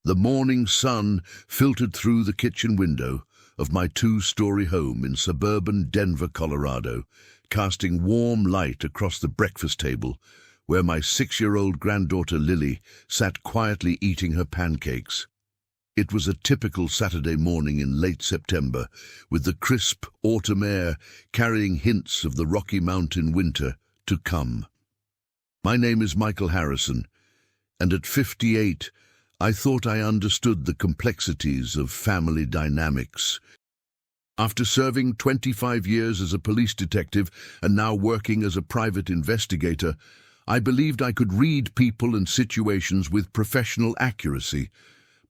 The morning sun filtered through the kitchen window of my two-story home in suburban Denver, Colorado, casting warm light across the breakfast table where my 6-year-old granddaughter Lily sat quietly eating her pancakes. It was a typical Saturday morning in late September, with the crisp autumn air carrying hints of the Rocky Mountain winter to come. My name is Michael Harrison, and at 58, I thought I understood the complexities of family dynamics. After serving 25 years as a police detective and now working as a private investigator, I believed I could read people and situations with professional accuracy,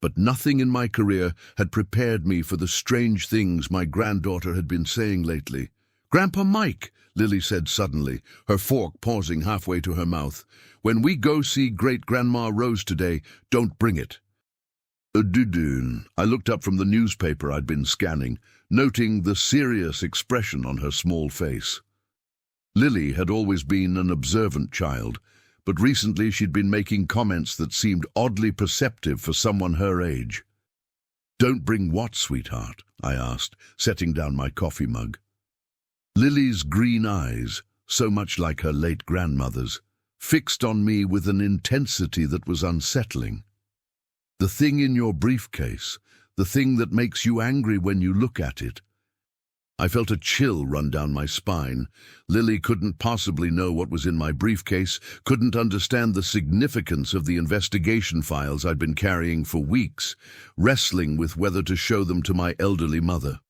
but nothing in my career had prepared me for the strange things my granddaughter had been saying lately. "Grandpa Mike," Lily said suddenly, her fork pausing halfway to her mouth, "when we go see Great-Grandma Rose today, don't bring it." Dudoon. I looked up from the newspaper I'd been scanning, noting the serious expression on her small face. Lily had always been an observant child, but recently she'd been making comments that seemed oddly perceptive for someone her age. "Don't bring what, sweetheart?" I asked, setting down my coffee mug. Lily's green eyes, so much like her late grandmother's, fixed on me with an intensity that was unsettling. "The thing in your briefcase, the thing that makes you angry when you look at it." I felt a chill run down my spine. Lily couldn't possibly know what was in my briefcase, couldn't understand the significance of the investigation files I'd been carrying for weeks, wrestling with whether to show them to my elderly mother.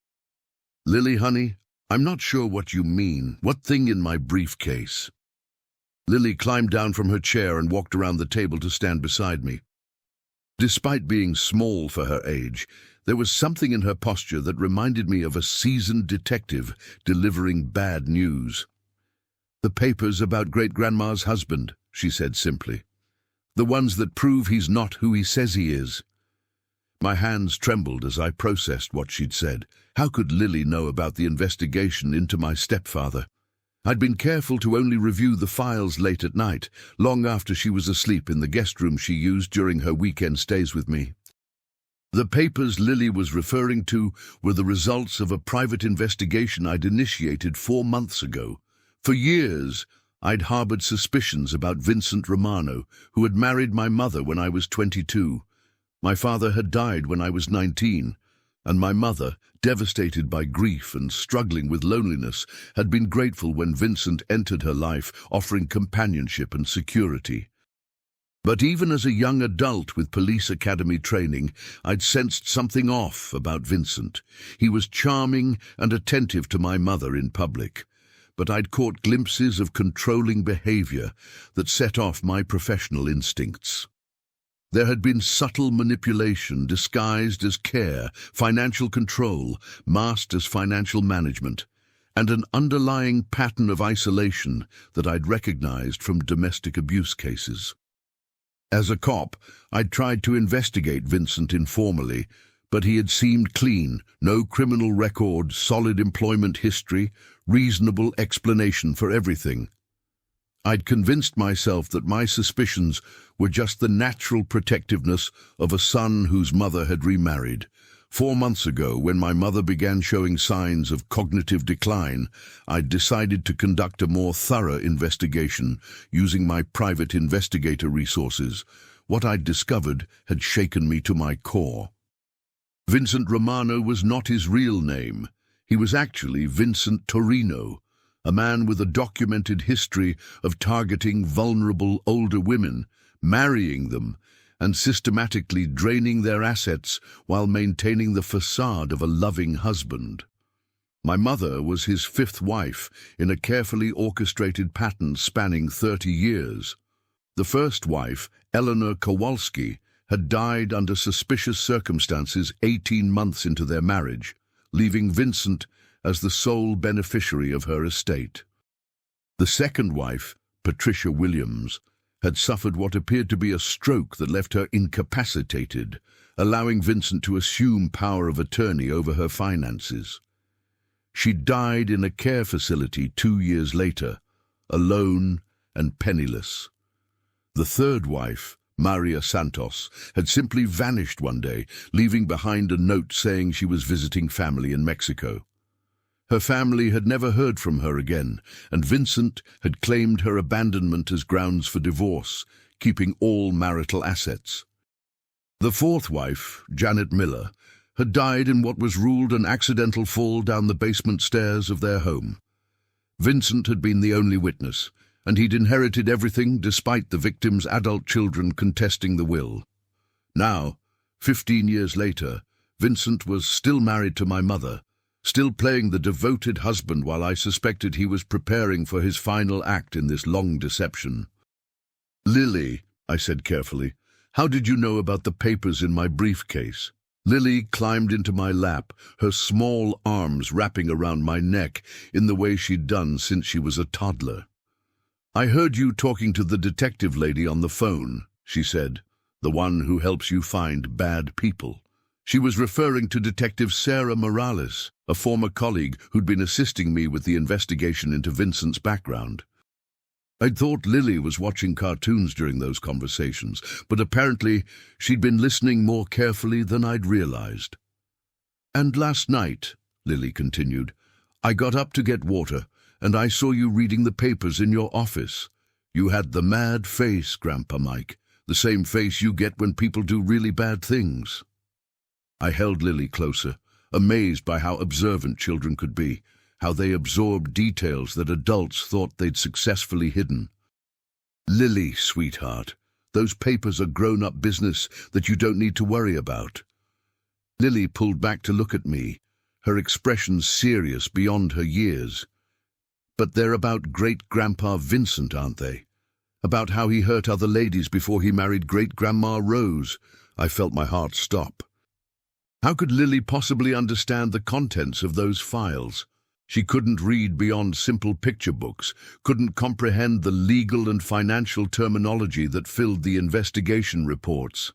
"Lily, honey, I'm not sure what you mean. What thing in my briefcase?" Lily climbed down from her chair and walked around the table to stand beside me. Despite being small for her age, there was something in her posture that reminded me of a seasoned detective delivering bad news. "The papers about Great-Grandma's husband," she said simply. "The ones that prove he's not who he says he is." My hands trembled as I processed what she'd said. How could Lily know about the investigation into my stepfather? I'd been careful to only review the files late at night, long after she was asleep in the guest room she used during her weekend stays with me. The papers Lily was referring to were the results of a private investigation I'd initiated 4 months ago. For years, I'd harbored suspicions about Vincent Romano, who had married my mother when I was 22. My father had died when I was 19, and my mother, devastated by grief and struggling with loneliness, had been grateful when Vincent entered her life, offering companionship and security. But even as a young adult with police academy training, I'd sensed something off about Vincent. He was charming and attentive to my mother in public, but I'd caught glimpses of controlling behavior that set off my professional instincts. There had been subtle manipulation disguised as care, financial control, masked as financial management, and an underlying pattern of isolation that I'd recognized from domestic abuse cases. As a cop, I'd tried to investigate Vincent informally, but he had seemed clean, no criminal record, solid employment history, reasonable explanation for everything. I'd convinced myself that my suspicions were just the natural protectiveness of a son whose mother had remarried. 4 months ago, when my mother began showing signs of cognitive decline, I'd decided to conduct a more thorough investigation using my private investigator resources. What I'd discovered had shaken me to my core. Vincent Romano was not his real name. He was actually Vincent Torino, a man with a documented history of targeting vulnerable older women, marrying them, and systematically draining their assets while maintaining the facade of a loving husband. My mother was his 5th wife in a carefully orchestrated pattern spanning 30 years. The first wife, Eleanor Kowalski, had died under suspicious circumstances 18 months into their marriage, leaving Vincent as the sole beneficiary of her estate. The second wife, Patricia Williams, had suffered what appeared to be a stroke that left her incapacitated, allowing Vincent to assume power of attorney over her finances. She died in a care facility 2 years later, alone and penniless. The third wife, Maria Santos, had simply vanished one day, leaving behind a note saying she was visiting family in Mexico. Her family had never heard from her again, and Vincent had claimed her abandonment as grounds for divorce, keeping all marital assets. The fourth wife, Janet Miller, had died in what was ruled an accidental fall down the basement stairs of their home. Vincent had been the only witness, and he'd inherited everything despite the victim's adult children contesting the will. Now, 15 years later, Vincent was still married to my mother, still playing the devoted husband while I suspected he was preparing for his final act in this long deception. "Lily," I said carefully, "how did you know about the papers in my briefcase?" Lily climbed into my lap, her small arms wrapping around my neck in the way she'd done since she was a toddler. "I heard you talking to the detective lady on the phone," she said, "the one who helps you find bad people." She was referring to Detective Sarah Morales, a former colleague who'd been assisting me with the investigation into Vincent's background. I'd thought Lily was watching cartoons during those conversations, but apparently she'd been listening more carefully than I'd realized. "And last night," Lily continued, "I got up to get water, and I saw you reading the papers in your office. You had the mad face, Grandpa Mike, the same face you get when people do really bad things." I held Lily closer, amazed by how observant children could be, how they absorbed details that adults thought they'd successfully hidden. "Lily, sweetheart, those papers are grown-up business that you don't need to worry about." Lily pulled back to look at me, her expression serious beyond her years. "But they're about Great-Grandpa Vincent, aren't they? About how he hurt other ladies before he married Great-Grandma Rose." I felt my heart stop. How could Lily possibly understand the contents of those files? She couldn't read beyond simple picture books, couldn't comprehend the legal and financial terminology that filled the investigation reports.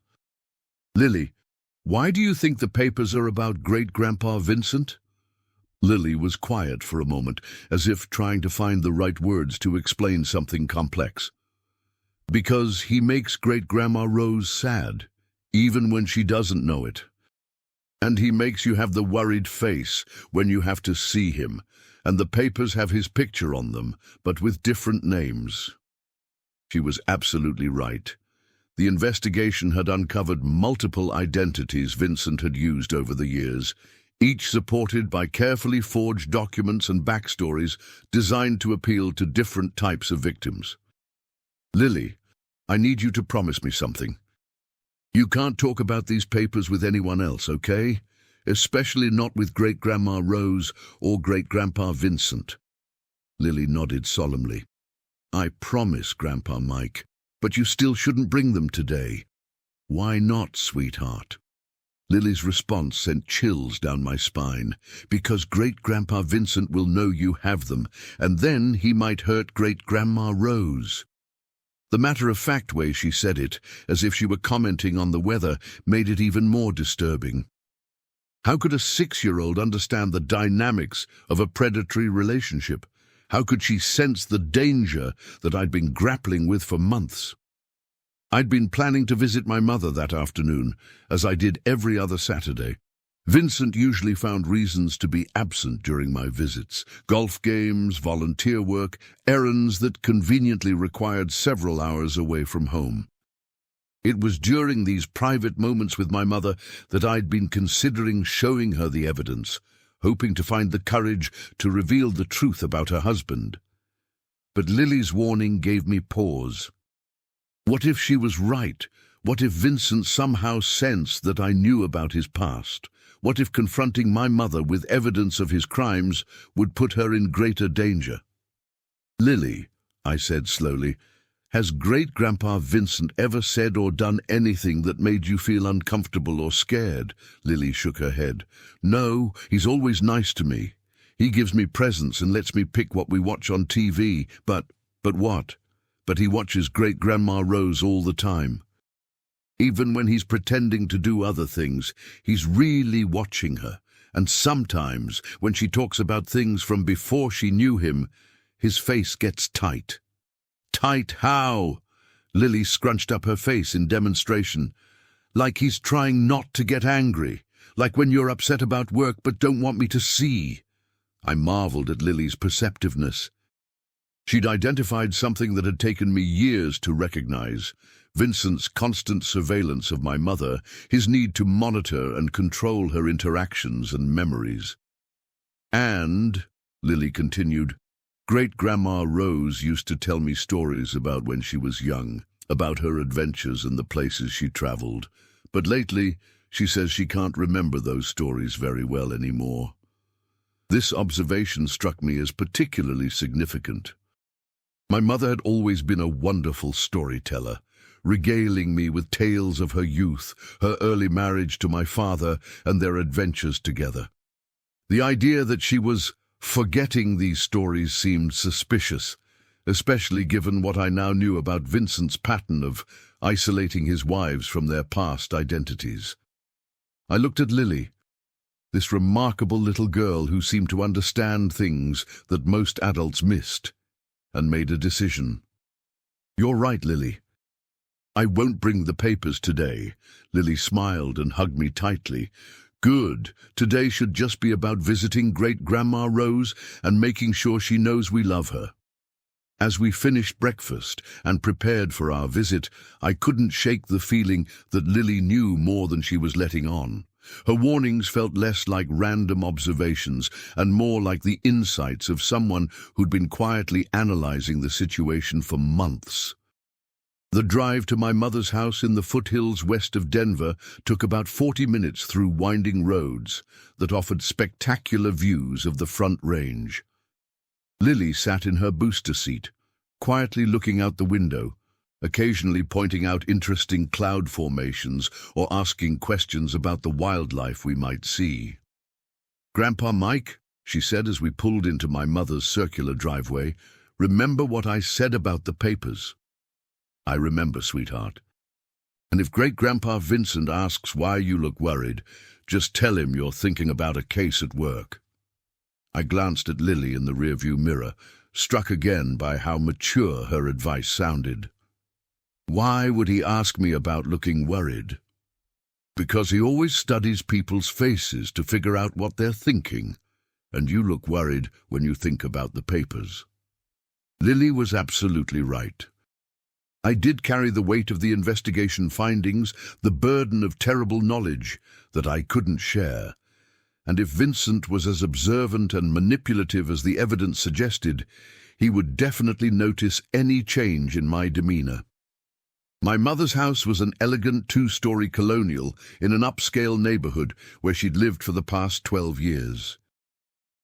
"Lily, why do you think the papers are about Great-Grandpa Vincent?" Lily was quiet for a moment, as if trying to find the right words to explain something complex. "Because he makes Great-Grandma Rose sad, even when she doesn't know it. And he makes you have the worried face when you have to see him, and the papers have his picture on them, but with different names." She was absolutely right. The investigation had uncovered multiple identities Vincent had used over the years, each supported by carefully forged documents and backstories designed to appeal to different types of victims. "Lily, I need you to promise me something. You can't talk about these papers with anyone else, okay? Especially not with Great-Grandma Rose or Great-Grandpa Vincent." Lily nodded solemnly. "I promise, Grandpa Mike, but you still shouldn't bring them today." "Why not, sweetheart?" Lily's response sent chills down my spine. "Because Great-Grandpa Vincent will know you have them, and then he might hurt Great-Grandma Rose." The matter-of-fact way she said it, as if she were commenting on the weather, made it even more disturbing. How could a 6-year-old understand the dynamics of a predatory relationship? How could she sense the danger that I'd been grappling with for months? I'd been planning to visit my mother that afternoon, as I did every other Saturday. Vincent usually found reasons to be absent during my visits: golf games, volunteer work, errands that conveniently required several hours away from home. It was during these private moments with my mother that I'd been considering showing her the evidence, hoping to find the courage to reveal the truth about her husband. But Lily's warning gave me pause. What if she was right? What if Vincent somehow sensed that I knew about his past? What if confronting my mother with evidence of his crimes would put her in greater danger? "Lily," I said slowly, "has Great-Grandpa Vincent ever said or done anything that made you feel uncomfortable or scared?" Lily shook her head. "No, he's always nice to me. He gives me presents and lets me pick what we watch on TV, but what? But he watches Great-Grandma Rose all the time. Even when he's pretending to do other things, he's really watching her, and sometimes, when she talks about things from before she knew him, his face gets tight." "Tight how?" Lily scrunched up her face in demonstration, like he's trying not to get angry, like when you're upset about work but don't want me to see. I marveled at Lily's perceptiveness. She'd identified something that had taken me years to recognize: Vincent's constant surveillance of my mother, his need to monitor and control her interactions and memories. And, Lily continued, Great-Grandma Rose used to tell me stories about when she was young, about her adventures and the places she traveled. But lately, she says she can't remember those stories very well anymore. This observation struck me as particularly significant. My mother had always been a wonderful storyteller, regaling me with tales of her youth, her early marriage to my father, and their adventures together. The idea that she was forgetting these stories seemed suspicious, especially given what I now knew about Vincent's pattern of isolating his wives from their past identities. I looked at Lily, this remarkable little girl who seemed to understand things that most adults missed, and made a decision. You're right, Lily. I won't bring the papers today. Lily smiled and hugged me tightly. Good. Today should just be about visiting Great-Grandma Rose and making sure she knows we love her. As we finished breakfast and prepared for our visit, I couldn't shake the feeling that Lily knew more than she was letting on. Her warnings felt less like random observations and more like the insights of someone who'd been quietly analyzing the situation for months. The drive to my mother's house in the foothills west of Denver took about 40 minutes through winding roads that offered spectacular views of the Front Range. Lily sat in her booster seat, quietly looking out the window, occasionally pointing out interesting cloud formations or asking questions about the wildlife we might see. "Grandpa Mike," she said as we pulled into my mother's circular driveway, "remember what I said about the papers?" "I remember, sweetheart. And if Great-Grandpa Vincent asks why you look worried, just tell him you're thinking about a case at work." I glanced at Lily in the rearview mirror, struck again by how mature her advice sounded. Why would he ask me about looking worried? Because he always studies people's faces to figure out what they're thinking, and you look worried when you think about the papers. Lily was absolutely right. I did carry the weight of the investigation findings, the burden of terrible knowledge that I couldn't share. And if Vincent was as observant and manipulative as the evidence suggested, he would definitely notice any change in my demeanor. My mother's house was an elegant two-story colonial in an upscale neighborhood where she'd lived for the past 12 years.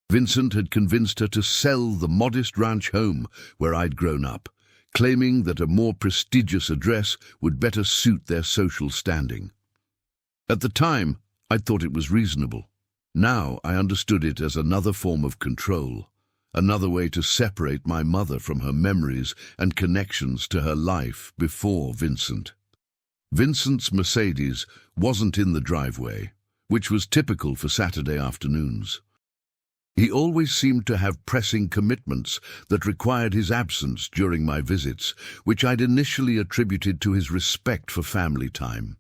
Vincent had convinced her to sell the modest ranch home where I'd grown up, claiming that a more prestigious address would better suit their social standing. At the time, I thought it was reasonable. Now I understood it as another form of control, another way to separate my mother from her memories and connections to her life before Vincent. Vincent's Mercedes wasn't in the driveway, which was typical for Saturday afternoons. He always seemed to have pressing commitments that required his absence during my visits, which I'd initially attributed to his respect for family time.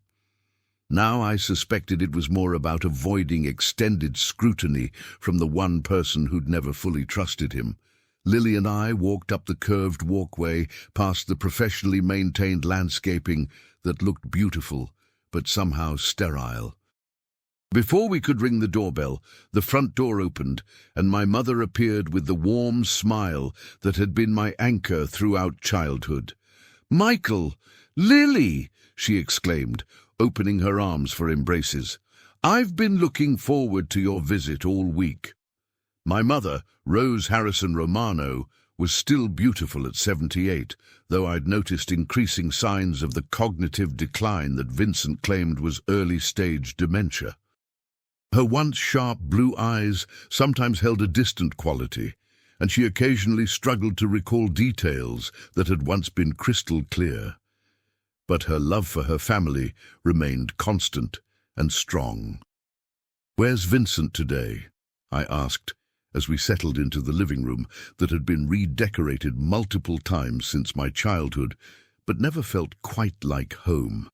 Now I suspected it was more about avoiding extended scrutiny from the one person who'd never fully trusted him. Lily and I walked up the curved walkway past the professionally maintained landscaping that looked beautiful, but somehow sterile. Before we could ring the doorbell, the front door opened, and my mother appeared with the warm smile that had been my anchor throughout childhood. "Michael! Lily!" she exclaimed, opening her arms for embraces. "I've been looking forward to your visit all week." My mother, Rose Harrison Romano, was still beautiful at 78, though I'd noticed increasing signs of the cognitive decline that Vincent claimed was early-stage dementia. Her once sharp blue eyes sometimes held a distant quality, and she occasionally struggled to recall details that had once been crystal clear. But her love for her family remained constant and strong. "Where's Vincent today?" I asked, as we settled into the living room that had been redecorated multiple times since my childhood, but never felt quite like home.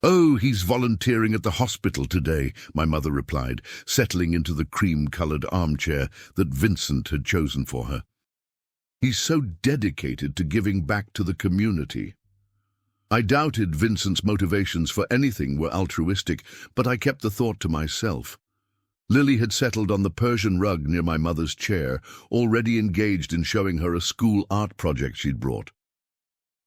"Oh, he's volunteering at the hospital today," my mother replied, settling into the cream-colored armchair that Vincent had chosen for her. "He's so dedicated to giving back to the community." I doubted Vincent's motivations for anything were altruistic, but I kept the thought to myself. Lily had settled on the Persian rug near my mother's chair, already engaged in showing her a school art project she'd brought.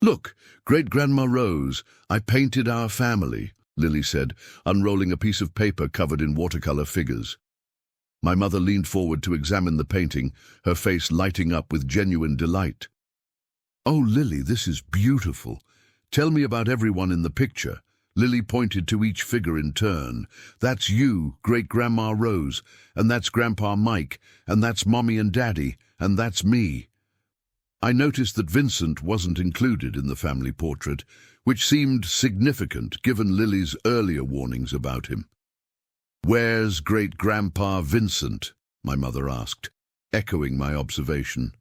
"Look, Great-Grandma Rose, I painted our family," Lily said, unrolling a piece of paper covered in watercolor figures. My mother leaned forward to examine the painting, her face lighting up with genuine delight. "Oh, Lily, this is beautiful. Tell me about everyone in the picture." Lily pointed to each figure in turn. "That's you, Great-Grandma Rose, and that's Grandpa Mike, and that's Mommy and Daddy, and that's me." I noticed that Vincent wasn't included in the family portrait, which seemed significant given Lily's earlier warnings about him. "Where's Great-Grandpa Vincent?" my mother asked, echoing my observation.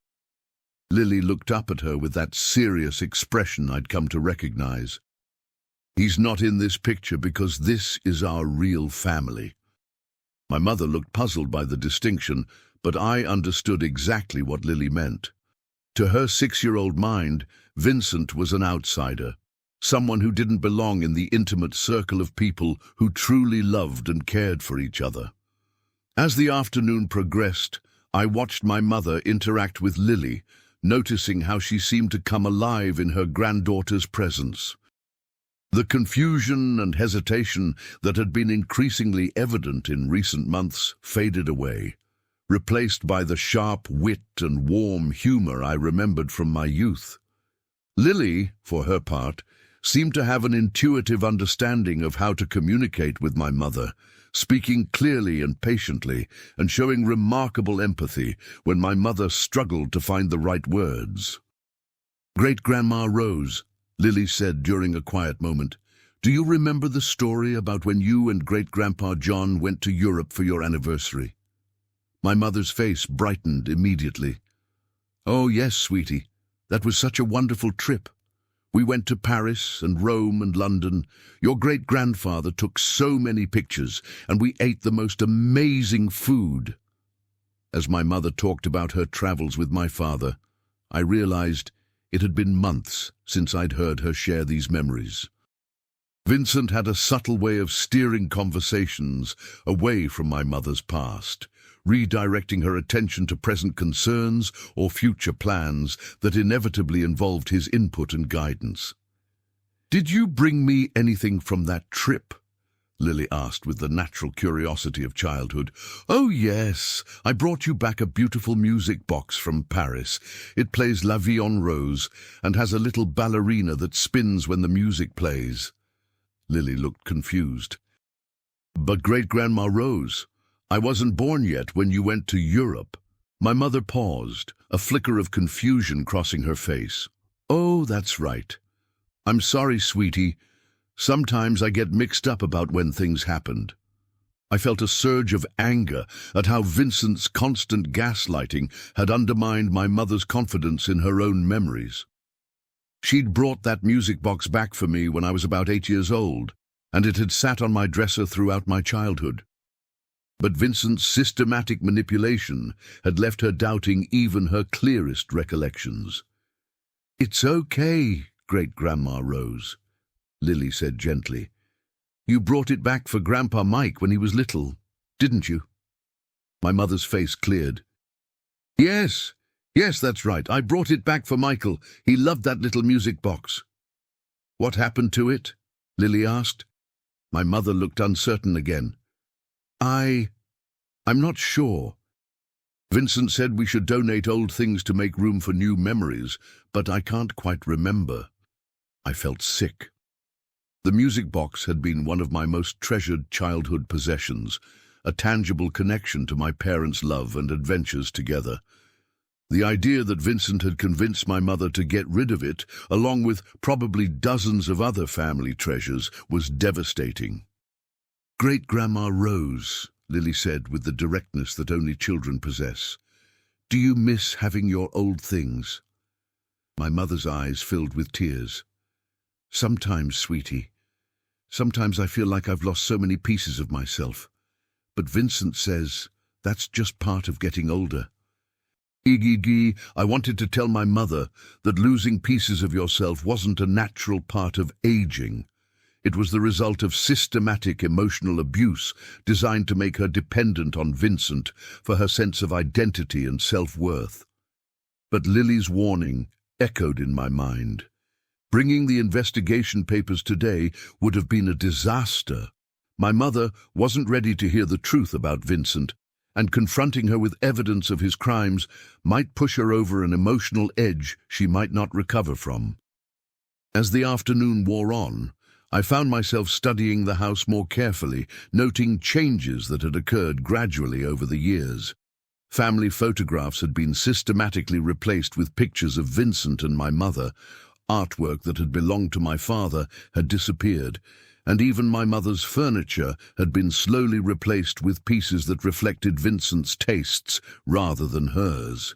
Lily looked up at her with that serious expression I'd come to recognize. "He's not in this picture because this is our real family." My mother looked puzzled by the distinction, but I understood exactly what Lily meant. To her 6-year-old mind, Vincent was an outsider, someone who didn't belong in the intimate circle of people who truly loved and cared for each other. As the afternoon progressed, I watched my mother interact with Lily, noticing how she seemed to come alive in her granddaughter's presence. The confusion and hesitation that had been increasingly evident in recent months faded away, replaced by the sharp wit and warm humor I remembered from my youth. Lily, for her part, seemed to have an intuitive understanding of how to communicate with my mother, speaking clearly and patiently, and showing remarkable empathy when my mother struggled to find the right words. "Great-Grandma Rose," Lily said during a quiet moment, "do you remember the story about when you and Great-Grandpa John went to Europe for your anniversary?" My mother's face brightened immediately. "Oh, yes, sweetie. That was such a wonderful trip. We went to Paris and Rome and London. Your great-grandfather took so many pictures, and we ate the most amazing food." As my mother talked about her travels with my father, I realized it had been months since I'd heard her share these memories. Vincent had a subtle way of steering conversations away from my mother's past, redirecting her attention to present concerns or future plans that inevitably involved his input and guidance. "Did you bring me anything from that trip?" Lily asked with the natural curiosity of childhood. "Oh, yes, I brought you back a beautiful music box from Paris. It plays La Vie en Rose and has a little ballerina that spins when the music plays." Lily looked confused. "But Great-Grandma Rose, I wasn't born yet when you went to Europe." My mother paused, a flicker of confusion crossing her face. "Oh, that's right. I'm sorry, sweetie. Sometimes I get mixed up about when things happened." I felt a surge of anger at how Vincent's constant gaslighting had undermined my mother's confidence in her own memories. She'd brought that music box back for me when I was about 8 years old, and it had sat on my dresser throughout my childhood. But Vincent's systematic manipulation had left her doubting even her clearest recollections. "It's okay, Great-Grandma Rose," Lily said gently. "You brought it back for Grandpa Mike when he was little, didn't you?" My mother's face cleared. Yes, that's right. I brought it back for Michael. He loved that little music box." "What happened to it?" Lily asked. My mother looked uncertain again. I'm not sure. Vincent said we should donate old things to make room for new memories, but I can't quite remember." I felt sick. The music box had been one of my most treasured childhood possessions, a tangible connection to my parents' love and adventures together. The idea that Vincent had convinced my mother to get rid of it, along with probably dozens of other family treasures, was devastating. "Great-Grandma Rose," Lily said with the directness that only children possess, "do you miss having your old things?" My mother's eyes filled with tears. "Sometimes, sweetie. Sometimes I feel like I've lost so many pieces of myself. But Vincent says that's just part of getting older." Iggy, I wanted to tell my mother that losing pieces of yourself wasn't a natural part of aging. It was the result of systematic emotional abuse designed to make her dependent on Vincent for her sense of identity and self-worth. But Lily's warning echoed in my mind. Bringing the investigation papers today would have been a disaster. My mother wasn't ready to hear the truth about Vincent, and confronting her with evidence of his crimes might push her over an emotional edge she might not recover from. As the afternoon wore on, I found myself studying the house more carefully, noting changes that had occurred gradually over the years. Family photographs had been systematically replaced with pictures of Vincent and my mother. Artwork that had belonged to my father had disappeared, and even my mother's furniture had been slowly replaced with pieces that reflected Vincent's tastes rather than hers.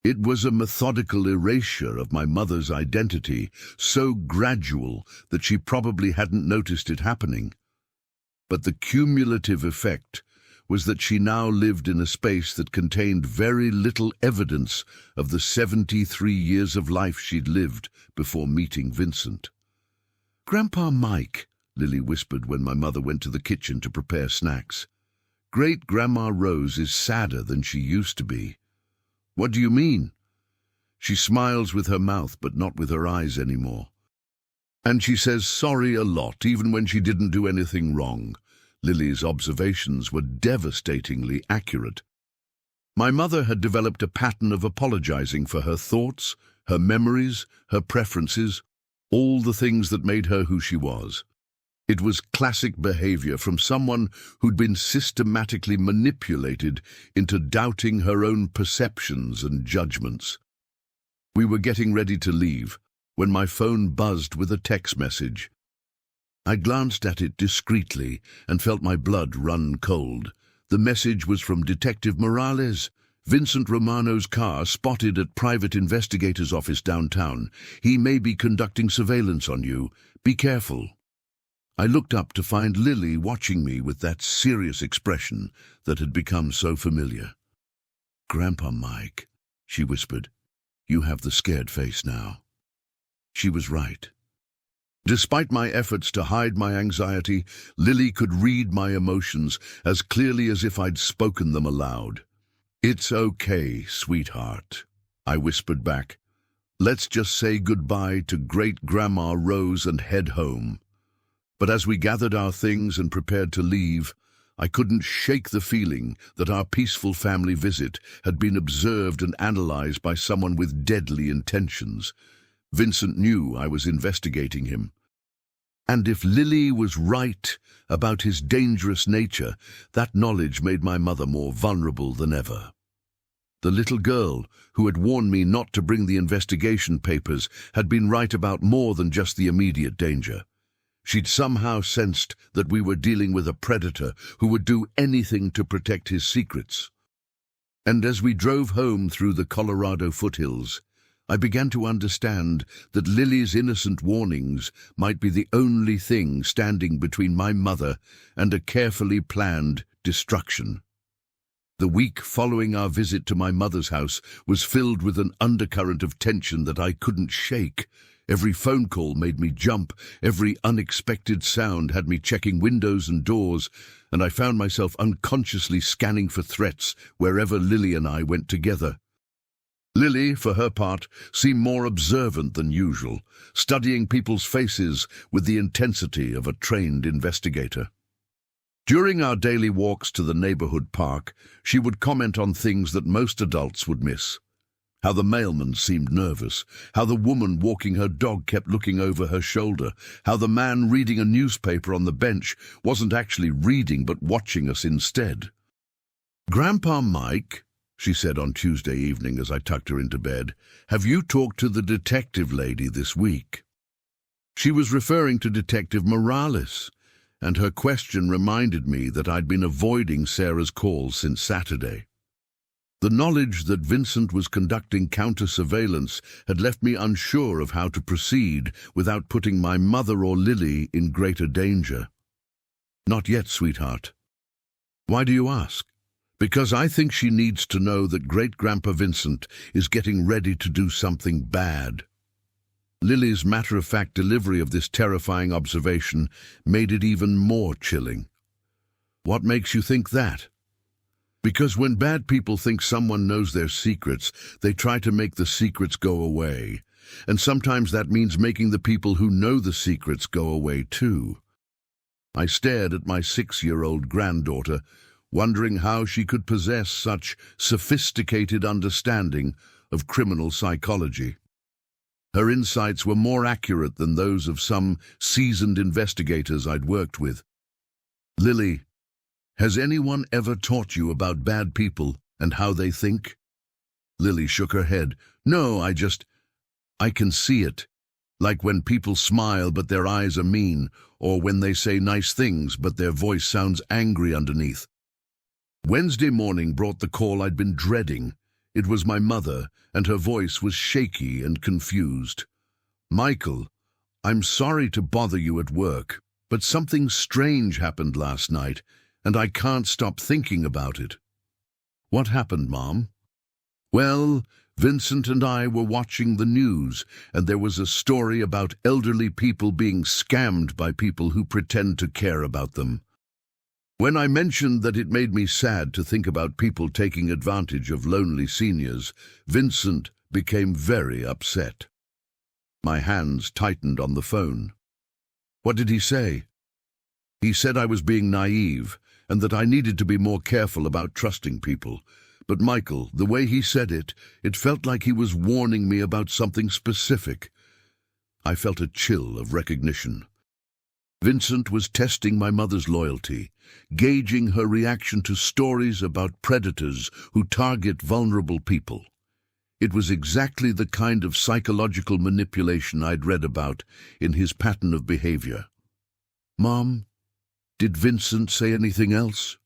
It was a methodical erasure of my mother's identity, so gradual that she probably hadn't noticed it happening. But the cumulative effect was that she now lived in a space that contained very little evidence of the 73 years of life she'd lived before meeting Vincent. "Grandpa Mike," Lily whispered when my mother went to the kitchen to prepare snacks. "Great-Grandma Rose is sadder than she used to be." "What do you mean?" "She smiles with her mouth but not with her eyes anymore. And she says sorry a lot, even when she didn't do anything wrong." Lily's observations were devastatingly accurate. My mother had developed a pattern of apologizing for her thoughts, her memories, her preferences, all the things that made her who she was. It was classic behavior from someone who'd been systematically manipulated into doubting her own perceptions and judgments. We were getting ready to leave when my phone buzzed with a text message. I glanced at it discreetly and felt my blood run cold. The message was from Detective Morales. "Vincent Romano's car spotted at private investigator's office downtown. He may be conducting surveillance on you. Be careful." I looked up to find Lily watching me with that serious expression that had become so familiar. "Grandpa Mike," she whispered, "you have the scared face now." She was right. Despite my efforts to hide my anxiety, Lily could read my emotions as clearly as if I'd spoken them aloud. "It's okay, sweetheart," I whispered back. "Let's just say goodbye to Great-Grandma Rose and head home." But as we gathered our things and prepared to leave, I couldn't shake the feeling that our peaceful family visit had been observed and analyzed by someone with deadly intentions. Vincent knew I was investigating him. And if Lily was right about his dangerous nature, that knowledge made my mother more vulnerable than ever. The little girl who had warned me not to bring the investigation papers had been right about more than just the immediate danger. She'd somehow sensed that we were dealing with a predator who would do anything to protect his secrets. And as we drove home through the Colorado foothills, I began to understand that Lily's innocent warnings might be the only thing standing between my mother and a carefully planned destruction. The week following our visit to my mother's house was filled with an undercurrent of tension that I couldn't shake. Every phone call made me jump, every unexpected sound had me checking windows and doors, and I found myself unconsciously scanning for threats wherever Lily and I went together. Lily, for her part, seemed more observant than usual, studying people's faces with the intensity of a trained investigator. During our daily walks to the neighborhood park, she would comment on things that most adults would miss. How the mailman seemed nervous, how the woman walking her dog kept looking over her shoulder, how the man reading a newspaper on the bench wasn't actually reading but watching us instead. "Grandpa Mike," she said on Tuesday evening as I tucked her into bed, "have you talked to the detective lady this week?" She was referring to Detective Morales, and her question reminded me that I'd been avoiding Sarah's calls since Saturday. The knowledge that Vincent was conducting counter-surveillance had left me unsure of how to proceed without putting my mother or Lily in greater danger. "Not yet, sweetheart." "Why do you ask?" "Because I think she needs to know that Great-Grandpa Vincent is getting ready to do something bad." Lily's matter-of-fact delivery of this terrifying observation made it even more chilling. "What makes you think that?" "Because when bad people think someone knows their secrets, they try to make the secrets go away. And sometimes that means making the people who know the secrets go away too." I stared at my 6-year-old granddaughter, wondering how she could possess such sophisticated understanding of criminal psychology. Her insights were more accurate than those of some seasoned investigators I'd worked with. "Lily, has anyone ever taught you about bad people and how they think?" Lily shook her head. "No, I can see it. Like when people smile but their eyes are mean, or when they say nice things but their voice sounds angry underneath." Wednesday morning brought the call I'd been dreading. It was my mother, and her voice was shaky and confused. "Michael, I'm sorry to bother you at work, but something strange happened last night, and I can't stop thinking about it." "What happened, Mom?" "Well, Vincent and I were watching the news, and there was a story about elderly people being scammed by people who pretend to care about them. When I mentioned that it made me sad to think about people taking advantage of lonely seniors, Vincent became very upset." My hands tightened on the phone. "What did he say?" "He said I was being naive, and that I needed to be more careful about trusting people. But Michael, the way he said it, it felt like he was warning me about something specific." I felt a chill of recognition. Vincent was testing my mother's loyalty, gauging her reaction to stories about predators who target vulnerable people. It was exactly the kind of psychological manipulation I'd read about in his pattern of behavior. "Mom, did Vincent say anything else?"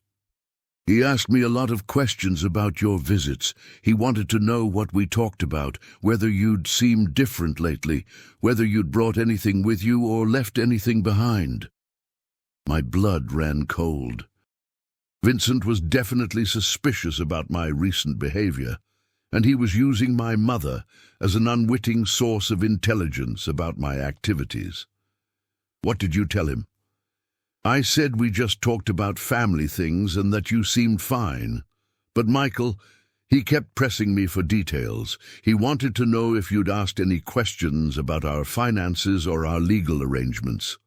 "He asked me a lot of questions about your visits. He wanted to know what we talked about, whether you'd seemed different lately, whether you'd brought anything with you or left anything behind." My blood ran cold. Vincent was definitely suspicious about my recent behavior, and he was using my mother as an unwitting source of intelligence about my activities. "What did you tell him?" "I said we just talked about family things and that you seemed fine. But Michael, he kept pressing me for details. He wanted to know if you'd asked any questions about our finances or our legal arrangements."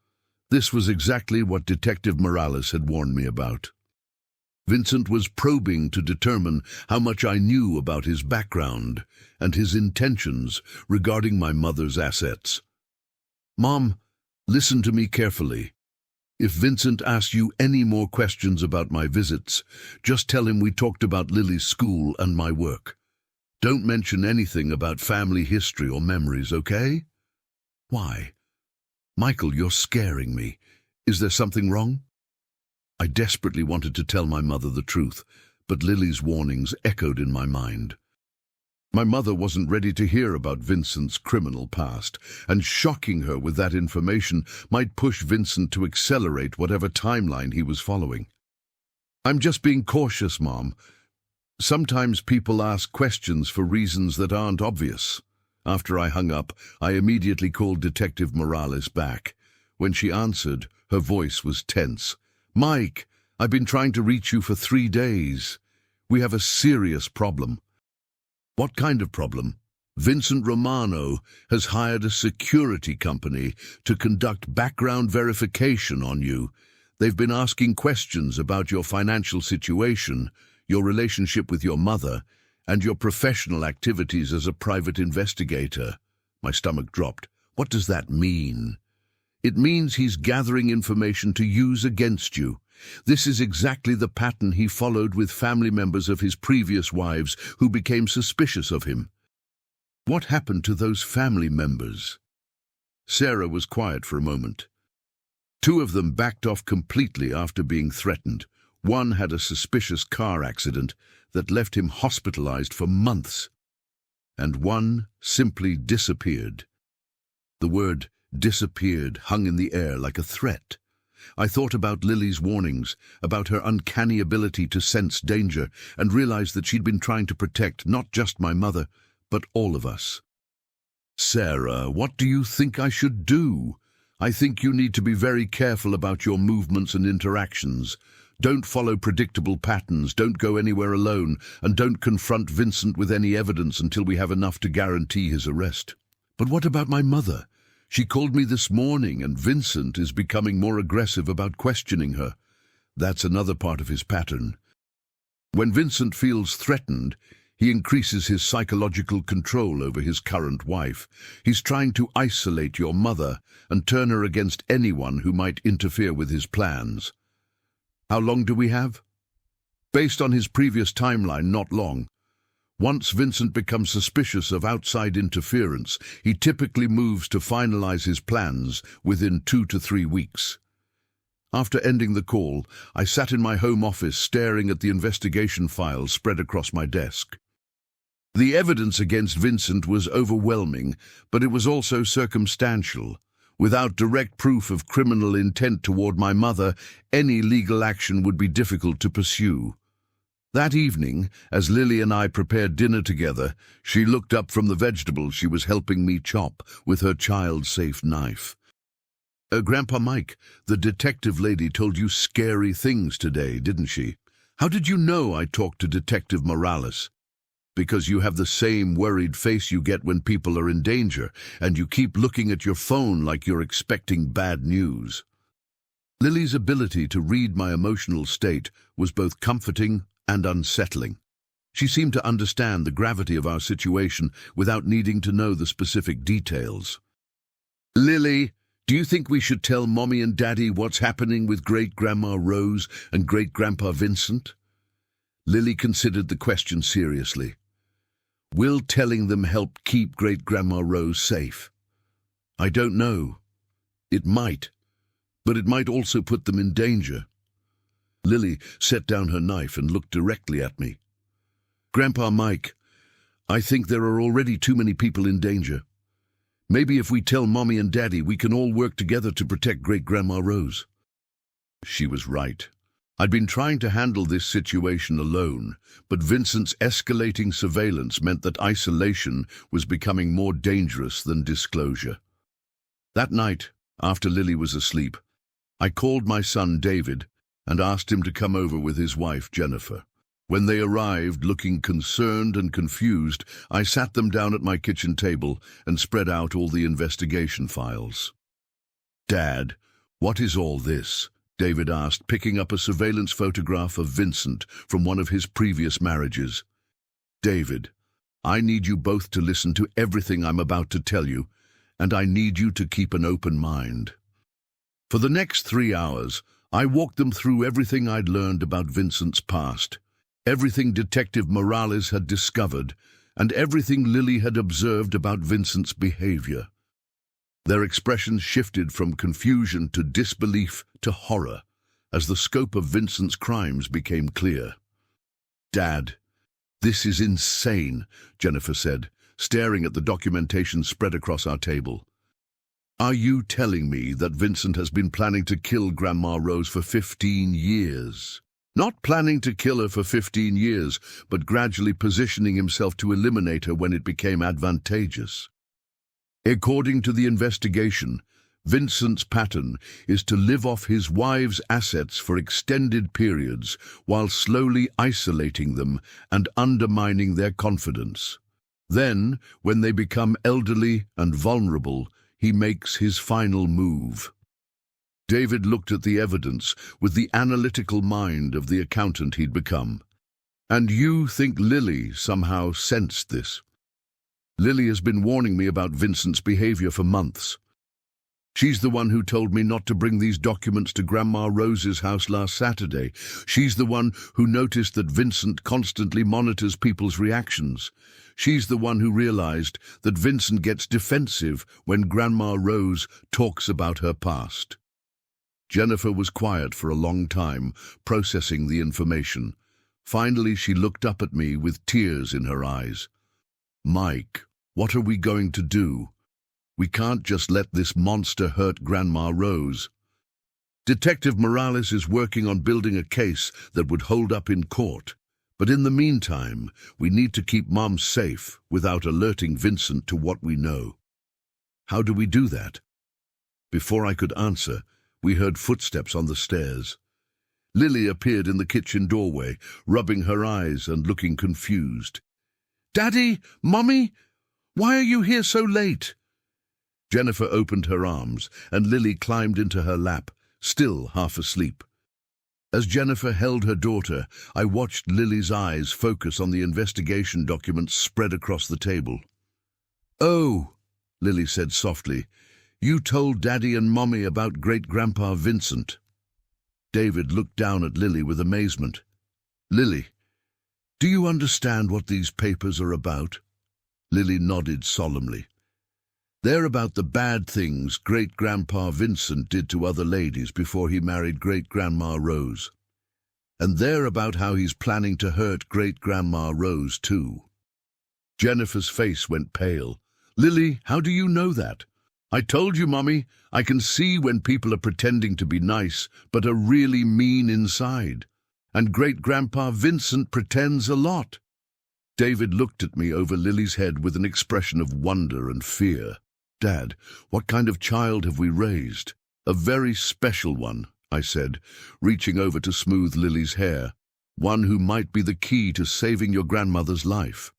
This was exactly what Detective Morales had warned me about. Vincent was probing to determine how much I knew about his background and his intentions regarding my mother's assets. "Mom, listen to me carefully. If Vincent asks you any more questions about my visits, just tell him we talked about Lily's school and my work. Don't mention anything about family history or memories, okay?" "Why?" "Michael, you're scaring me. Is there something wrong?" I desperately wanted to tell my mother the truth, but Lily's warnings echoed in my mind. My mother wasn't ready to hear about Vincent's criminal past, and shocking her with that information might push Vincent to accelerate whatever timeline he was following. "I'm just being cautious, Mom. Sometimes people ask questions for reasons that aren't obvious." After I hung up, I immediately called Detective Morales back. When she answered, her voice was tense. "Mike, I've been trying to reach you for 3 days. We have a serious problem." "What kind of problem?" "Vincent Romano has hired a security company to conduct background verification on you. They've been asking questions about your financial situation, your relationship with your mother, and your professional activities as a private investigator." My stomach dropped. "What does that mean?" "It means he's gathering information to use against you. This is exactly the pattern he followed with family members of his previous wives who became suspicious of him." "What happened to those family members?" Sarah was quiet for a moment. "2 of them backed off completely after being threatened. One had a suspicious car accident that left him hospitalized for months, and one simply disappeared. The word disappeared hung in the air like a threat. I thought about Lily's warnings, about her uncanny ability to sense danger, and realized that she'd been trying to protect not just my mother, but all of us. "Sarah, what do you think I should do? I think you need to be very careful about your movements and interactions. Don't follow predictable patterns, don't go anywhere alone, and don't confront Vincent with any evidence until we have enough to guarantee his arrest." "But what about my mother? She called me this morning, and Vincent is becoming more aggressive about questioning her." "That's another part of his pattern. When Vincent feels threatened, he increases his psychological control over his current wife. He's trying to isolate your mother and turn her against anyone who might interfere with his plans." "How long do we have?" "Based on his previous timeline, not long. Once Vincent becomes suspicious of outside interference, he typically moves to finalize his plans within 2 to 3 weeks. After ending the call, I sat in my home office staring at the investigation files spread across my desk. The evidence against Vincent was overwhelming, but it was also circumstantial. Without direct proof of criminal intent toward my mother, any legal action would be difficult to pursue. That evening, as Lily and I prepared dinner together, she looked up from the vegetables she was helping me chop with her child-safe knife. Grandpa Mike, the detective lady told you scary things today, didn't she? How did you know I talked to Detective Morales?" "Because you have the same worried face you get when people are in danger, and you keep looking at your phone like you're expecting bad news." Lily's ability to read my emotional state was both comforting and unsettling. She seemed to understand the gravity of our situation without needing to know the specific details. "Lily, do you think we should tell Mommy and Daddy what's happening with Great-Grandma Rose and Great-Grandpa Vincent?" Lily considered the question seriously. "Will telling them help keep Great-Grandma Rose safe?" "I don't know. It might, but it might also put them in danger." Lily set down her knife and looked directly at me. "Grandpa Mike, I think there are already too many people in danger. Maybe if we tell Mommy and Daddy, we can all work together to protect Great-Grandma Rose." She was right. I'd been trying to handle this situation alone, but Vincent's escalating surveillance meant that isolation was becoming more dangerous than disclosure. That night, after Lily was asleep, I called my son David and asked him to come over with his wife Jennifer. When they arrived, looking concerned and confused, I sat them down at my kitchen table and spread out all the investigation files. "Dad, what is all this?" David asked, picking up a surveillance photograph of Vincent from one of his previous marriages. "David, I need you both to listen to everything I'm about to tell you, and I need you to keep an open mind." For the next 3 hours, I walked them through everything I'd learned about Vincent's past, everything Detective Morales had discovered, and everything Lily had observed about Vincent's behavior. Their expressions shifted from confusion to disbelief to horror as the scope of Vincent's crimes became clear. "Dad, this is insane," Jennifer said, staring at the documentation spread across our table. "Are you telling me that Vincent has been planning to kill Grandma Rose for 15 years? Not planning to kill her for 15 years, but gradually positioning himself to eliminate her when it became advantageous. According to the investigation, Vincent's pattern is to live off his wife's assets for extended periods while slowly isolating them and undermining their confidence. Then, when they become elderly and vulnerable, he makes his final move." David looked at the evidence with the analytical mind of the accountant he'd become. "And you think Lily somehow sensed this?" "Lily has been warning me about Vincent's behavior for months. She's the one who told me not to bring these documents to Grandma Rose's house last Saturday. She's the one who noticed that Vincent constantly monitors people's reactions. She's the one who realized that Vincent gets defensive when Grandma Rose talks about her past." Jennifer was quiet for a long time, processing the information. Finally, she looked up at me with tears in her eyes. "Mike, what are we going to do? We can't just let this monster hurt Grandma Rose. Detective Morales is working on building a case that would hold up in court. But in the meantime, we need to keep Mom safe without alerting Vincent to what we know." "How do we do that?" Before I could answer, we heard footsteps on the stairs. Lily appeared in the kitchen doorway, rubbing her eyes and looking confused. "Daddy, Mommy, why are you here so late?" Jennifer opened her arms, and Lily climbed into her lap, still half asleep. As Jennifer held her daughter, I watched Lily's eyes focus on the investigation documents spread across the table. "Oh," Lily said softly, "you told Daddy and Mommy about Great-Grandpa Vincent." David looked down at Lily with amazement. "Lily, do you understand what these papers are about?" Lily nodded solemnly. "They're about the bad things Great-Grandpa Vincent did to other ladies before he married Great-Grandma Rose. And they're about how he's planning to hurt Great-Grandma Rose too." Jennifer's face went pale. "Lily, how do you know that?" "I told you, Mommy, I can see when people are pretending to be nice, but are really mean inside. And Great-Grandpa Vincent pretends a lot." David looked at me over Lily's head with an expression of wonder and fear. "Dad, what kind of child have we raised?" "A very special one," I said, reaching over to smooth Lily's hair. "One who might be the key to saving your grandmother's life."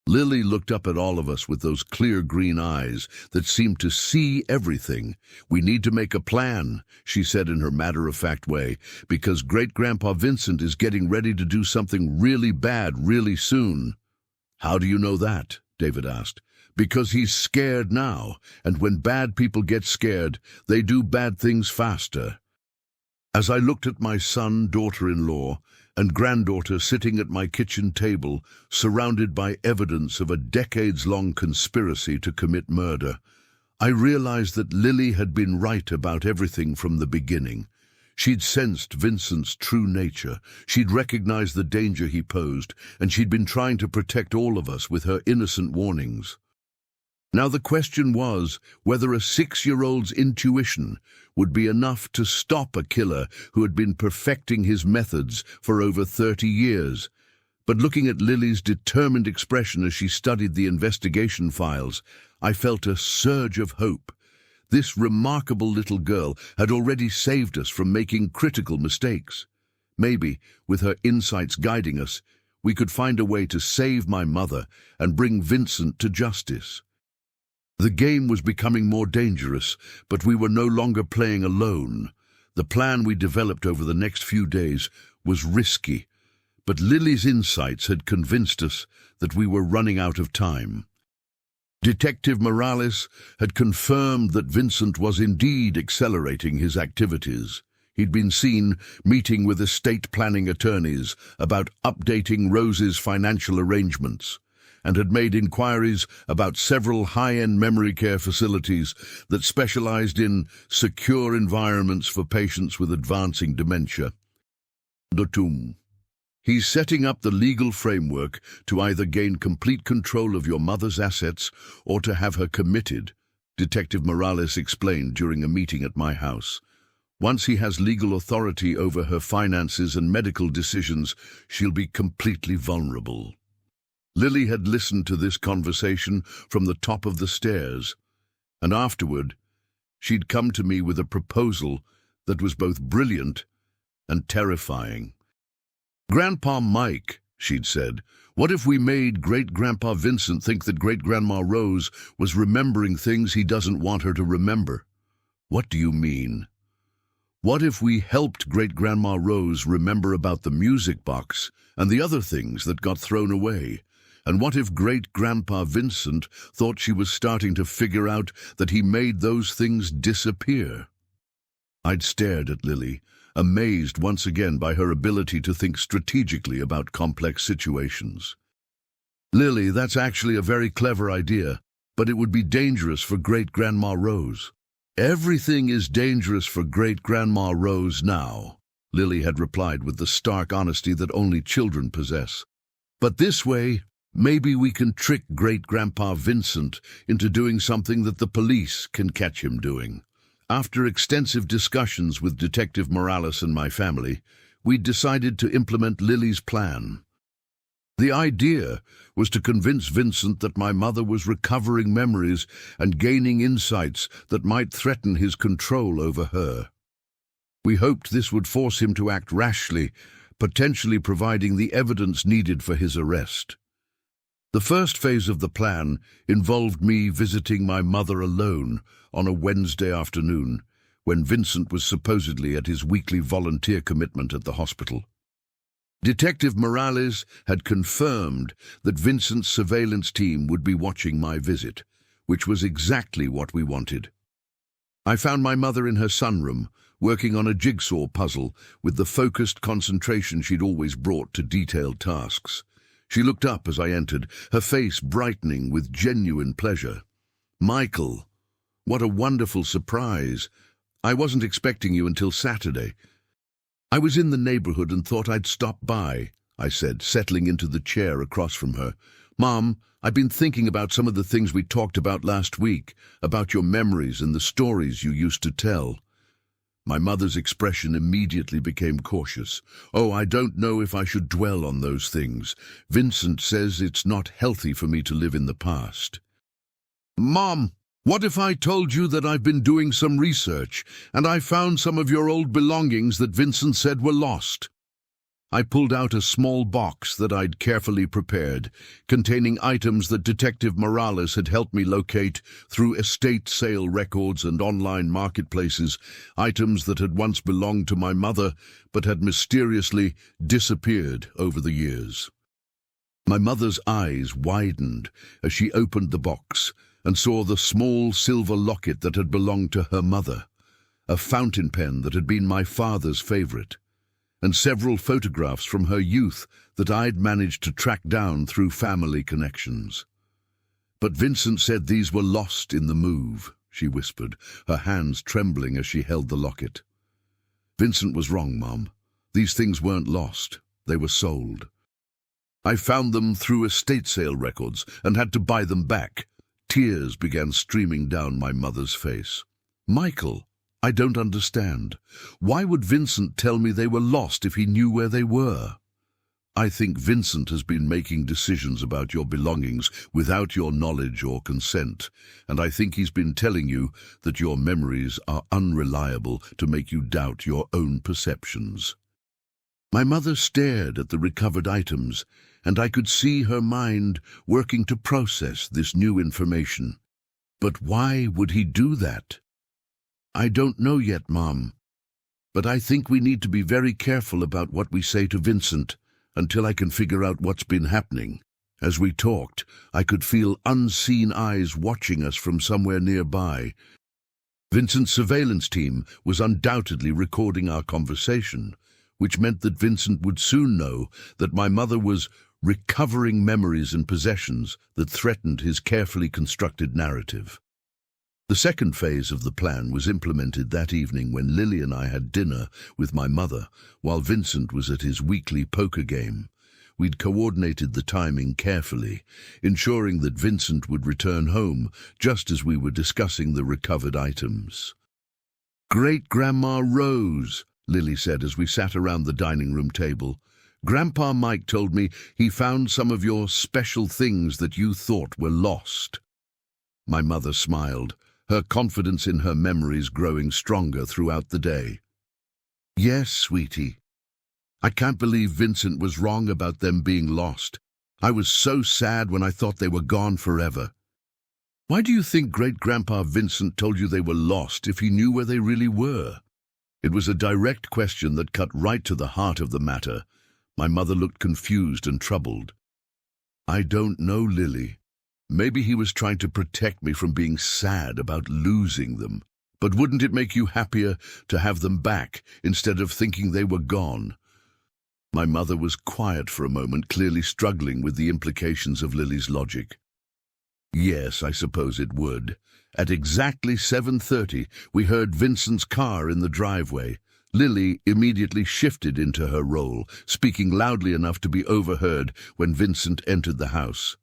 Lily looked up at all of us with those clear green eyes that seemed to see everything. "We need to make a plan," she said in her matter-of-fact way, "because Great-Grandpa Vincent is getting ready to do something really bad really soon." "How do you know that?" David asked. "Because he's scared now, and when bad people get scared, they do bad things faster." As I looked at my son, daughter-in-law, and granddaughter sitting at my kitchen table, surrounded by evidence of a decades-long conspiracy to commit murder, I realized that Lily had been right about everything from the beginning. She'd sensed Vincent's true nature, she'd recognized the danger he posed, and she'd been trying to protect all of us with her innocent warnings. Now the question was whether a 6-year-old's intuition would be enough to stop a killer who had been perfecting his methods for over 30 years. But looking at Lily's determined expression as she studied the investigation files, I felt a surge of hope. This remarkable little girl had already saved us from making critical mistakes. Maybe, with her insights guiding us, we could find a way to save my mother and bring Vincent to justice. The game was becoming more dangerous, but we were no longer playing alone. The plan we developed over the next few days was risky, but Lily's insights had convinced us that we were running out of time. Detective Morales had confirmed that Vincent was indeed accelerating his activities. He'd been seen meeting with estate planning attorneys about updating Rose's financial arrangements, and had made inquiries about several high-end memory care facilities that specialized in secure environments for patients with advancing dementia. He's setting up the legal framework to either gain complete control of your mother's assets or to have her committed, Detective Morales explained during a meeting at my house. Once he has legal authority over her finances and medical decisions, she'll be completely vulnerable. Lily had listened to this conversation from the top of the stairs, and afterward, she'd come to me with a proposal that was both brilliant and terrifying. "Grandpa Mike," she'd said, "what if we made Great-Grandpa Vincent think that Great-Grandma Rose was remembering things he doesn't want her to remember?" "What do you mean?" "What if we helped Great-Grandma Rose remember about the music box and the other things that got thrown away? And what if Great-Grandpa Vincent thought she was starting to figure out that he made those things disappear?" I'd stared at Lily, amazed once again by her ability to think strategically about complex situations. "Lily, that's actually a very clever idea, but it would be dangerous for Great-Grandma Rose." "Everything is dangerous for Great-Grandma Rose now," Lily had replied with the stark honesty that only children possess. "But this way, maybe we can trick Great-Grandpa Vincent into doing something that the police can catch him doing." After extensive discussions with Detective Morales and my family, we decided to implement Lily's plan. The idea was to convince Vincent that my mother was recovering memories and gaining insights that might threaten his control over her. We hoped this would force him to act rashly, potentially providing the evidence needed for his arrest. The first phase of the plan involved me visiting my mother alone on a Wednesday afternoon, when Vincent was supposedly at his weekly volunteer commitment at the hospital. Detective Morales had confirmed that Vincent's surveillance team would be watching my visit, which was exactly what we wanted. I found my mother in her sunroom, working on a jigsaw puzzle with the focused concentration she'd always brought to detailed tasks. She looked up as I entered, her face brightening with genuine pleasure. "Michael, what a wonderful surprise. I wasn't expecting you until Saturday." "I was in the neighborhood and thought I'd stop by," I said, settling into the chair across from her. "Mom, I've been thinking about some of the things we talked about last week, about your memories and the stories you used to tell." My mother's expression immediately became cautious. "Oh, I don't know if I should dwell on those things. Vincent says it's not healthy for me to live in the past." "Mom, what if I told you that I've been doing some research and I found some of your old belongings that Vincent said were lost?" I pulled out a small box that I'd carefully prepared, containing items that Detective Morales had helped me locate through estate sale records and online marketplaces, items that had once belonged to my mother but had mysteriously disappeared over the years. My mother's eyes widened as she opened the box and saw the small silver locket that had belonged to her mother, a fountain pen that had been my father's favorite, and several photographs from her youth that I'd managed to track down through family connections. "But Vincent said these were lost in the move," she whispered, her hands trembling as she held the locket. "Vincent was wrong, Mom. These things weren't lost. They were sold. I found them through estate sale records and had to buy them back." Tears began streaming down my mother's face. "Michael, I don't understand. Why would Vincent tell me they were lost if he knew where they were?" "I think Vincent has been making decisions about your belongings without your knowledge or consent, and I think he's been telling you that your memories are unreliable to make you doubt your own perceptions." My mother stared at the recovered items, and I could see her mind working to process this new information. "But why would he do that?" "I don't know yet, Mom, but I think we need to be very careful about what we say to Vincent until I can figure out what's been happening." As we talked, I could feel unseen eyes watching us from somewhere nearby. Vincent's surveillance team was undoubtedly recording our conversation, which meant that Vincent would soon know that my mother was recovering memories and possessions that threatened his carefully constructed narrative. The second phase of the plan was implemented that evening when Lily and I had dinner with my mother while Vincent was at his weekly poker game. We'd coordinated the timing carefully, ensuring that Vincent would return home just as we were discussing the recovered items. "Great-Grandma Rose," Lily said as we sat around the dining room table. "Grandpa Mike told me he found some of your special things that you thought were lost." My mother smiled, her confidence in her memories growing stronger throughout the day. "Yes, sweetie. I can't believe Vincent was wrong about them being lost. I was so sad when I thought they were gone forever." "Why do you think Great-Grandpa Vincent told you they were lost if he knew where they really were?" It was a direct question that cut right to the heart of the matter. My mother looked confused and troubled. "I don't know, Lily. Maybe he was trying to protect me from being sad about losing them. But wouldn't it make you happier to have them back instead of thinking they were gone?" My mother was quiet for a moment, clearly struggling with the implications of Lily's logic. Yes, I suppose it would. At exactly 7:30, we heard Vincent's car in the driveway. Lily immediately shifted into her role, speaking loudly enough to be overheard when Vincent entered the house.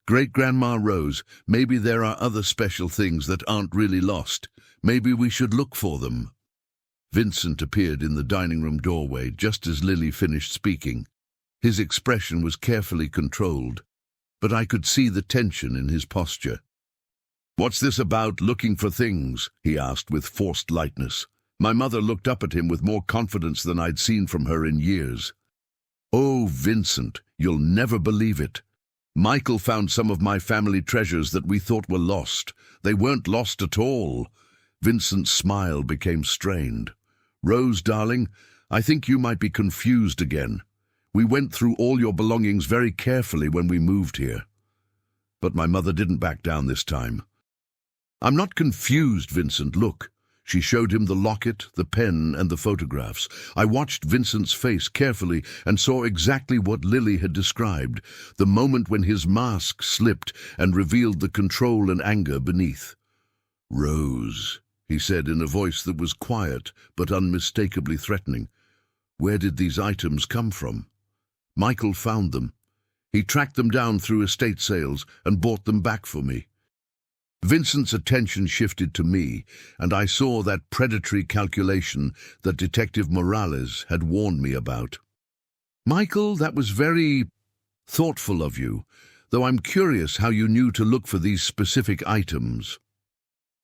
Great-Grandma Rose, maybe there are other special things that aren't really lost. Maybe we should look for them. Vincent appeared in the dining room doorway just as Lily finished speaking. His expression was carefully controlled, but I could see the tension in his posture. "What's this about looking for things?" he asked with forced lightness. My mother looked up at him with more confidence than I'd seen from her in years. "Oh, Vincent, you'll never believe it. Michael found some of my family treasures that we thought were lost. They weren't lost at all." Vincent's smile became strained. "Rose, darling, I think you might be confused again. We went through all your belongings very carefully when we moved here." But my mother didn't back down this time. "I'm not confused, Vincent, look." She showed him the locket, the pen, and the photographs. I watched Vincent's face carefully and saw exactly what Lily had described, the moment when his mask slipped and revealed the control and anger beneath. "Rose," he said in a voice that was quiet but unmistakably threatening. "Where did these items come from?" "Michael found them. He tracked them down through estate sales and bought them back for me." Vincent's attention shifted to me, and I saw that predatory calculation that Detective Morales had warned me about. "Michael, that was very thoughtful of you, though I'm curious how you knew to look for these specific items."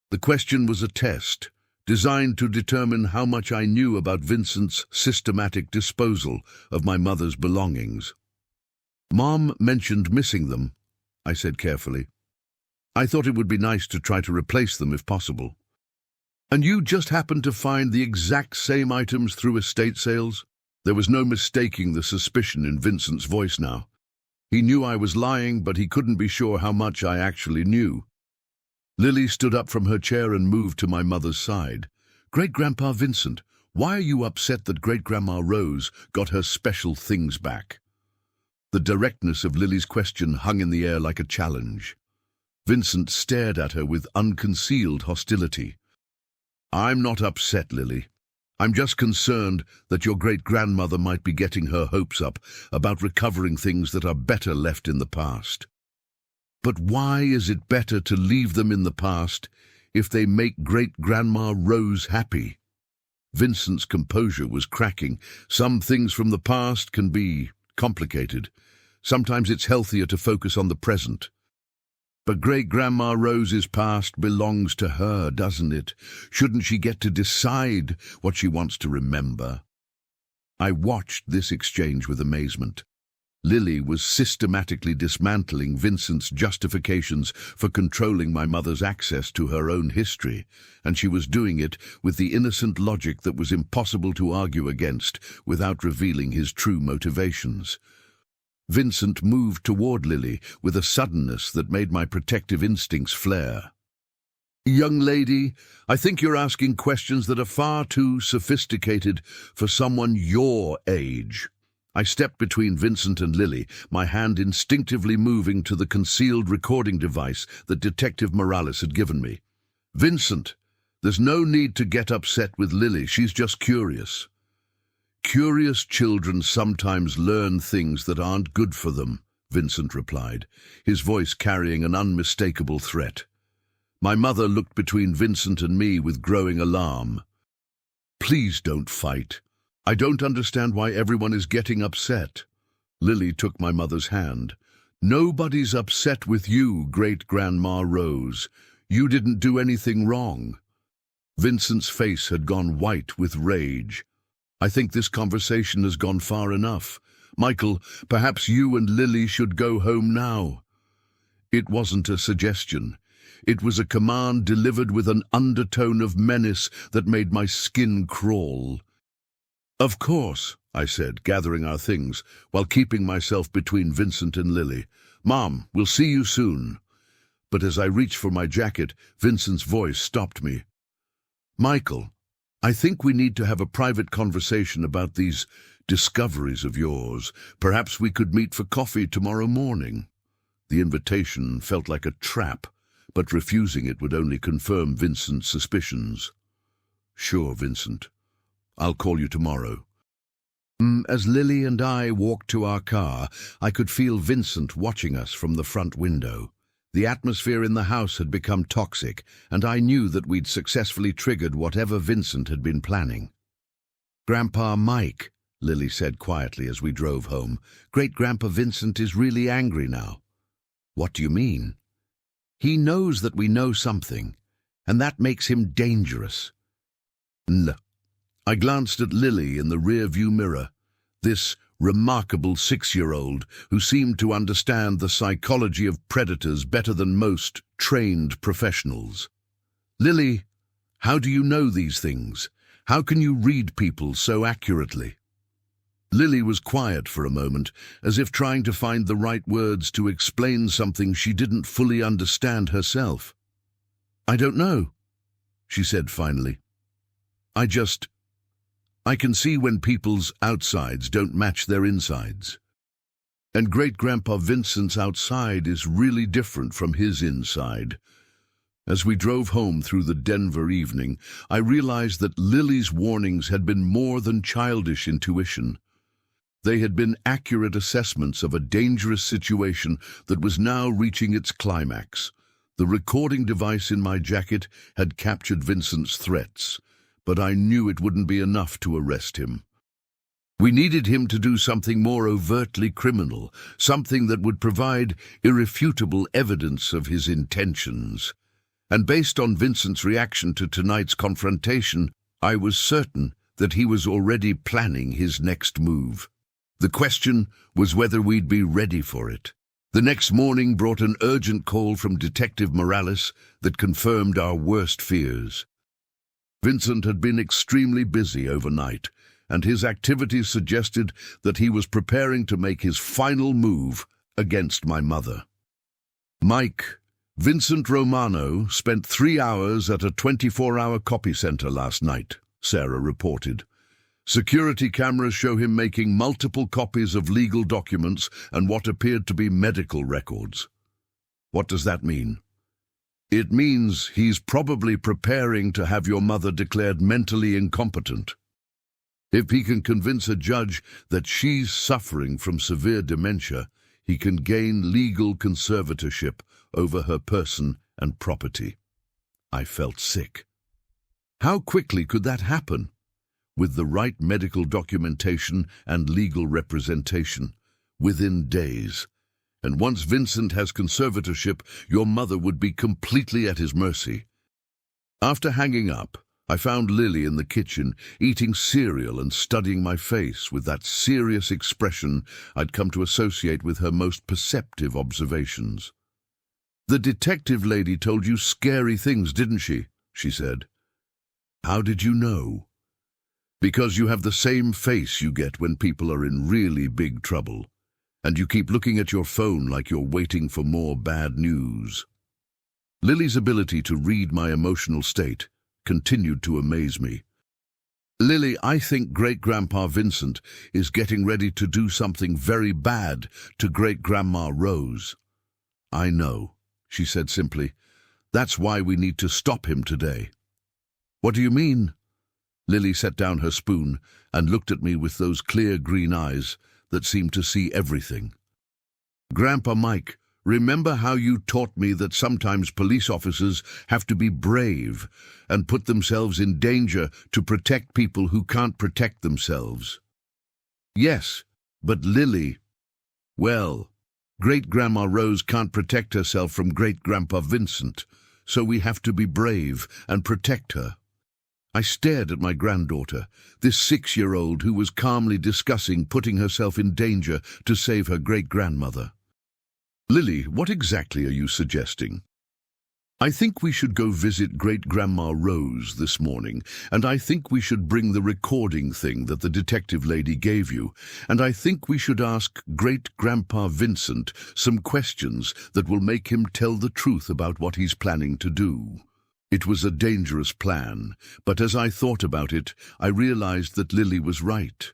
The question was a test, designed to determine how much I knew about Vincent's systematic disposal of my mother's belongings. "Mom mentioned missing them," I said carefully. "I thought it would be nice to try to replace them if possible." "And you just happened to find the exact same items through estate sales?" There was no mistaking the suspicion in Vincent's voice now. He knew I was lying, but he couldn't be sure how much I actually knew. Lily stood up from her chair and moved to my mother's side. "Great-Grandpa Vincent, why are you upset that Great-Grandma Rose got her special things back?" The directness of Lily's question hung in the air like a challenge. Vincent stared at her with unconcealed hostility. "I'm not upset, Lily. I'm just concerned that your great-grandmother might be getting her hopes up about recovering things that are better left in the past." "But why is it better to leave them in the past if they make Great-Grandma Rose happy?" Vincent's composure was cracking. "Some things from the past can be complicated. Sometimes it's healthier to focus on the present. But Great-Grandma Rose's past belongs to her, doesn't it? Shouldn't she get to decide what she wants to remember?" I watched this exchange with amazement. Lily was systematically dismantling Vincent's justifications for controlling my mother's access to her own history, and she was doing it with the innocent logic that was impossible to argue against without revealing his true motivations. Vincent moved toward Lily with a suddenness that made my protective instincts flare. "Young lady, I think you're asking questions that are far too sophisticated for someone your age." I stepped between Vincent and Lily, my hand instinctively moving to the concealed recording device that Detective Morales had given me. "Vincent, there's no need to get upset with Lily. She's just curious." "Curious children sometimes learn things that aren't good for them," Vincent replied, his voice carrying an unmistakable threat. My mother looked between Vincent and me with growing alarm. "Please don't fight. I don't understand why everyone is getting upset." Lily took my mother's hand. "Nobody's upset with you, Great-Grandma Rose. You didn't do anything wrong." Vincent's face had gone white with rage. "I think this conversation has gone far enough. Michael, perhaps you and Lily should go home now." It wasn't a suggestion. It was a command delivered with an undertone of menace that made my skin crawl. "Of course," I said, gathering our things, while keeping myself between Vincent and Lily. "Mom, we'll see you soon." But as I reached for my jacket, Vincent's voice stopped me. "Michael, I think we need to have a private conversation about these discoveries of yours. Perhaps we could meet for coffee tomorrow morning." The invitation felt like a trap, but refusing it would only confirm Vincent's suspicions. "Sure, Vincent. I'll call you tomorrow." As Lily and I walked to our car, I could feel Vincent watching us from the front window. The atmosphere in the house had become toxic, and I knew that we'd successfully triggered whatever Vincent had been planning. "Grandpa Mike," Lily said quietly as we drove home, "Great-Grandpa Vincent is really angry now." "What do you mean?" "He knows that we know something, and that makes him dangerous." I glanced at Lily in the rear-view mirror, this remarkable 6-year-old who seemed to understand the psychology of predators better than most trained professionals. "Lily, how do you know these things? How can you read people so accurately?" Lily was quiet for a moment, as if trying to find the right words to explain something she didn't fully understand herself. "I don't know," she said finally. I can see when people's outsides don't match their insides. And Great-Grandpa Vincent's outside is really different from his inside." As we drove home through the Denver evening, I realized that Lily's warnings had been more than childish intuition. They had been accurate assessments of a dangerous situation that was now reaching its climax. The recording device in my jacket had captured Vincent's threats, but I knew it wouldn't be enough to arrest him. We needed him to do something more overtly criminal, something that would provide irrefutable evidence of his intentions. And based on Vincent's reaction to tonight's confrontation, I was certain that he was already planning his next move. The question was whether we'd be ready for it. The next morning brought an urgent call from Detective Morales that confirmed our worst fears. Vincent had been extremely busy overnight, and his activities suggested that he was preparing to make his final move against my mother. "Mike, Vincent Romano spent 3 hours at a 24-hour copy center last night," Sarah reported. "Security cameras show him making multiple copies of legal documents and what appeared to be medical records." "What does that mean?" "It means he's probably preparing to have your mother declared mentally incompetent. If he can convince a judge that she's suffering from severe dementia, he can gain legal conservatorship over her person and property." I felt sick. How quickly could that happen? With the right medical documentation and legal representation, within days. And once Vincent has conservatorship, your mother would be completely at his mercy. After hanging up, I found Lily in the kitchen, eating cereal and studying my face with that serious expression I'd come to associate with her most perceptive observations. "The detective lady told you scary things, didn't she?" she said. "How did you know?" "Because you have the same face you get when people are in really big trouble. And you keep looking at your phone like you're waiting for more bad news." Lily's ability to read my emotional state continued to amaze me. "Lily, I think Great-Grandpa Vincent is getting ready to do something very bad to Great-Grandma Rose." "I know," she said simply. "That's why we need to stop him today." "What do you mean?" Lily set down her spoon and looked at me with those clear green eyes that seemed to see everything. "Grandpa Mike, remember how you taught me that sometimes police officers have to be brave and put themselves in danger to protect people who can't protect themselves?" "Yes, but Lily..." "Well, Great-Grandma Rose can't protect herself from Great-Grandpa Vincent, so we have to be brave and protect her." I stared at my granddaughter, this 6-year-old who was calmly discussing putting herself in danger to save her great-grandmother. "Lily, what exactly are you suggesting?" "I think we should go visit Great-Grandma Rose this morning, and I think we should bring the recording thing that the detective lady gave you, and I think we should ask Great-Grandpa Vincent some questions that will make him tell the truth about what he's planning to do." It was a dangerous plan, but as I thought about it, I realized that Lily was right.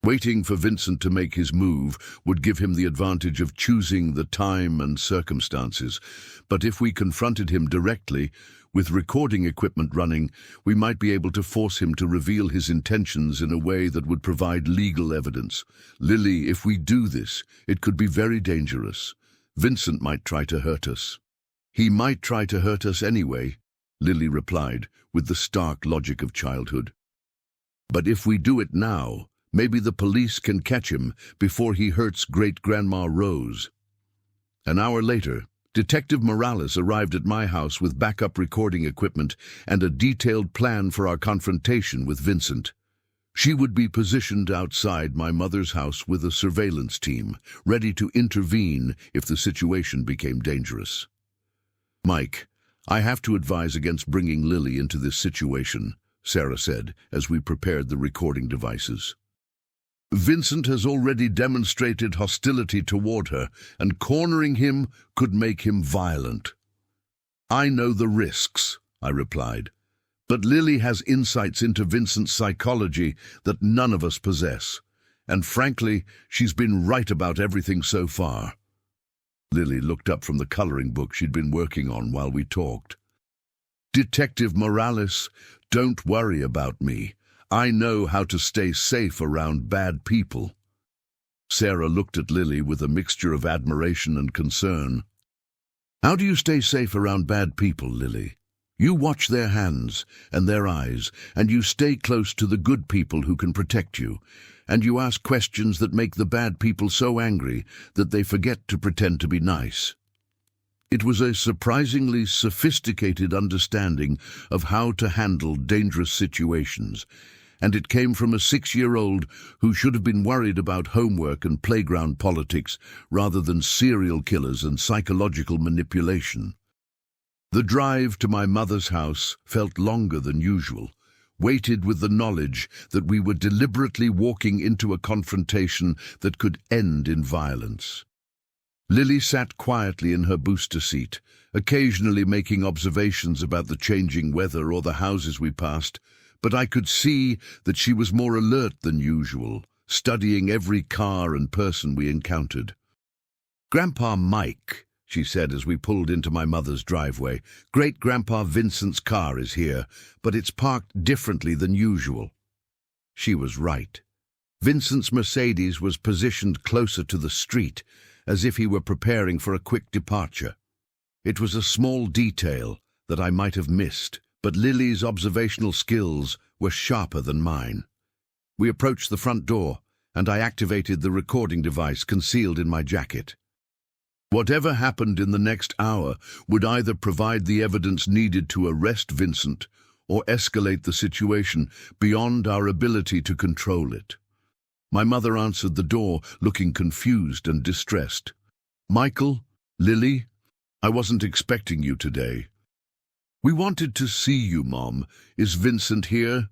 Waiting for Vincent to make his move would give him the advantage of choosing the time and circumstances, but if we confronted him directly, with recording equipment running, we might be able to force him to reveal his intentions in a way that would provide legal evidence. Lily, if we do this, it could be very dangerous. Vincent might try to hurt us. He might try to hurt us anyway, Lily replied, with the stark logic of childhood. But if we do it now, maybe the police can catch him before he hurts Great-Grandma Rose. An hour later, Detective Morales arrived at my house with backup recording equipment and a detailed plan for our confrontation with Vincent. She would be positioned outside my mother's house with a surveillance team, ready to intervene if the situation became dangerous. "Mike, I have to advise against bringing Lily into this situation," Sarah said as we prepared the recording devices. "Vincent has already demonstrated hostility toward her, and cornering him could make him violent." "I know the risks," I replied, "but Lily has insights into Vincent's psychology that none of us possess, and frankly, she's been right about everything so far." Lily looked up from the coloring book she'd been working on while we talked. "Detective Morales, don't worry about me. I know how to stay safe around bad people." Sarah looked at Lily with a mixture of admiration and concern. "How do you stay safe around bad people, Lily?" "You watch their hands and their eyes, and you stay close to the good people who can protect you, and you ask questions that make the bad people so angry that they forget to pretend to be nice." It was a surprisingly sophisticated understanding of how to handle dangerous situations, and it came from a 6-year-old who should have been worried about homework and playground politics rather than serial killers and psychological manipulation. The drive to my mother's house felt longer than usual, weighted with the knowledge that we were deliberately walking into a confrontation that could end in violence. Lily sat quietly in her booster seat, occasionally making observations about the changing weather or the houses we passed, but I could see that she was more alert than usual, studying every car and person we encountered. "Grandpa Mike," she said as we pulled into my mother's driveway, "Great-Grandpa Vincent's car is here, but it's parked differently than usual." She was right. Vincent's Mercedes was positioned closer to the street, as if he were preparing for a quick departure. It was a small detail that I might have missed, but Lily's observational skills were sharper than mine. We approached the front door, and I activated the recording device concealed in my jacket. Whatever happened in the next hour would either provide the evidence needed to arrest Vincent or escalate the situation beyond our ability to control it. My mother answered the door, looking confused and distressed. "Michael? Lily? I wasn't expecting you today." "We wanted to see you, Mom. Is Vincent here?"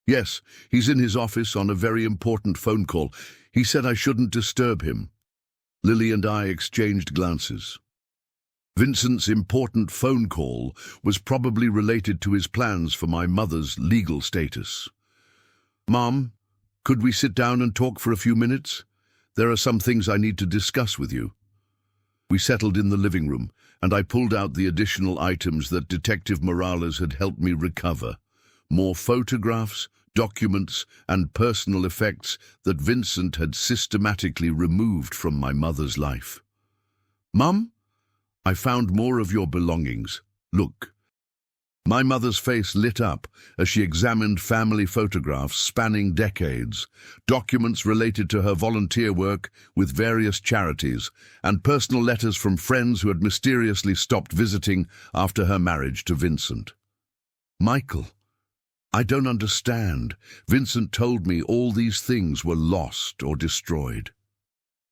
"Yes, he's in his office on a very important phone call. He said I shouldn't disturb him." Lily and I exchanged glances. Vincent's important phone call was probably related to his plans for my mother's legal status. "Mom, could we sit down and talk for a few minutes? There are some things I need to discuss with you." We settled in the living room, and I pulled out the additional items that Detective Morales had helped me recover. More photographs, documents, and personal effects that Vincent had systematically removed from my mother's life. "Mum, I found more of your belongings. Look." My mother's face lit up as she examined family photographs spanning decades, documents related to her volunteer work with various charities, and personal letters from friends who had mysteriously stopped visiting after her marriage to Vincent. "Michael, I don't understand. Vincent told me all these things were lost or destroyed."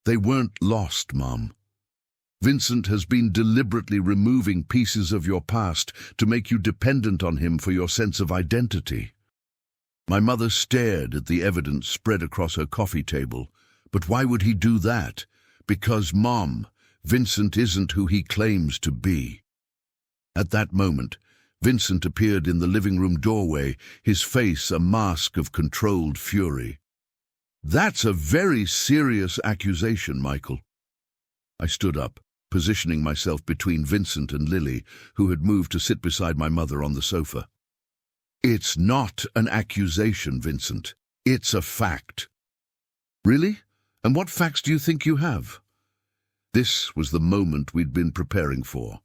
"They weren't lost, Mum. Vincent has been deliberately removing pieces of your past to make you dependent on him for your sense of identity." My mother stared at the evidence spread across her coffee table. "But why would he do that?" "Because, Mom, Vincent isn't who he claims to be." At that moment, Vincent appeared in the living room doorway, his face a mask of controlled fury. That's a very serious accusation, Michael. I stood up, positioning myself between Vincent and Lily, who had moved to sit beside my mother on the sofa. It's not an accusation, Vincent. It's a fact. Really? And what facts do you think you have? This was the moment we'd been preparing for.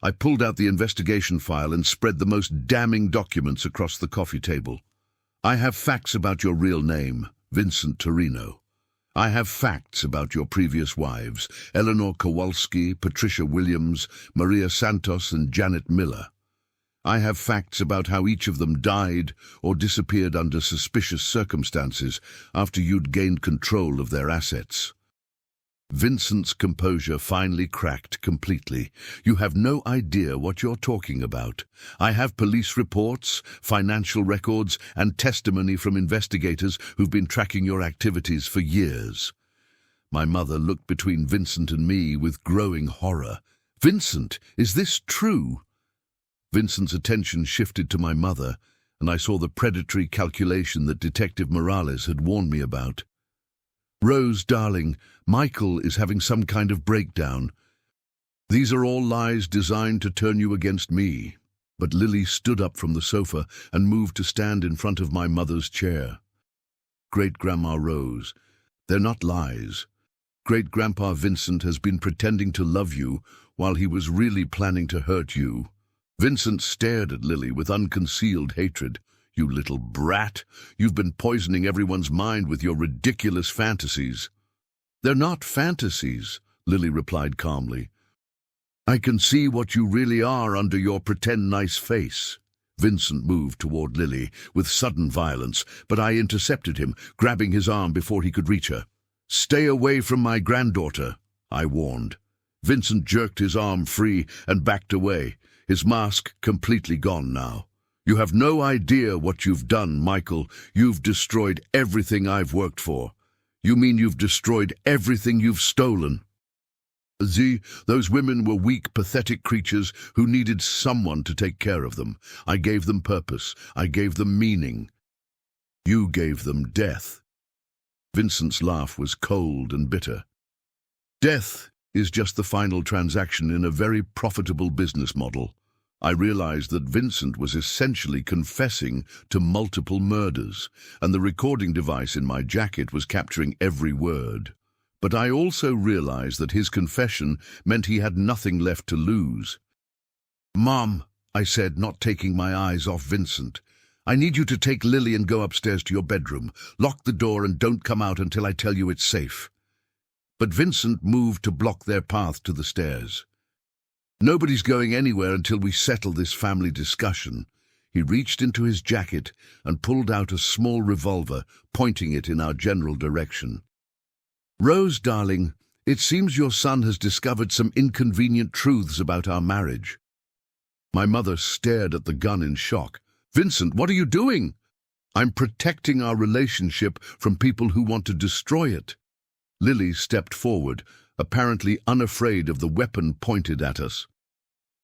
I pulled out the investigation file and spread the most damning documents across the coffee table. I have facts about your real name, Vincent Torino. I have facts about your previous wives, Eleanor Kowalski, Patricia Williams, Maria Santos, and Janet Miller. I have facts about how each of them died or disappeared under suspicious circumstances after you'd gained control of their assets. Vincent's composure finally cracked completely. You have no idea what you're talking about. I have police reports, financial records, and testimony from investigators who've been tracking your activities for years. My mother looked between Vincent and me with growing horror. Vincent, is this true? Vincent's attention shifted to my mother, and I saw the predatory calculation that Detective Morales had warned me about. Rose, darling, Michael is having some kind of breakdown. These are all lies designed to turn you against me. But Lily stood up from the sofa and moved to stand in front of my mother's chair. Great-Grandma Rose, they're not lies. Great-Grandpa Vincent has been pretending to love you while he was really planning to hurt you. Vincent stared at Lily with unconcealed hatred. You little brat, you've been poisoning everyone's mind with your ridiculous fantasies. They're not fantasies, Lily replied calmly. I can see what you really are under your pretend nice face. Vincent moved toward Lily with sudden violence, but I intercepted him, grabbing his arm before he could reach her. Stay away from my granddaughter, I warned. Vincent jerked his arm free and backed away, his mask completely gone now. You have no idea what you've done, Michael. You've destroyed everything I've worked for. You mean you've destroyed everything you've stolen? Those women were weak, pathetic creatures who needed someone to take care of them. I gave them purpose. I gave them meaning. You gave them death. Vincent's laugh was cold and bitter. Death is just the final transaction in a very profitable business model. I realized that Vincent was essentially confessing to multiple murders, and the recording device in my jacket was capturing every word. But I also realized that his confession meant he had nothing left to lose. Mom, I said, not taking my eyes off Vincent, I need you to take Lily and go upstairs to your bedroom. Lock the door and don't come out until I tell you it's safe. But Vincent moved to block their path to the stairs. Nobody's going anywhere until we settle this family discussion. He reached into his jacket and pulled out a small revolver, pointing it in our general direction. Rose, darling, it seems your son has discovered some inconvenient truths about our marriage. My mother stared at the gun in shock. Vincent, what are you doing? I'm protecting our relationship from people who want to destroy it. Lily stepped forward, apparently unafraid of the weapon pointed at us.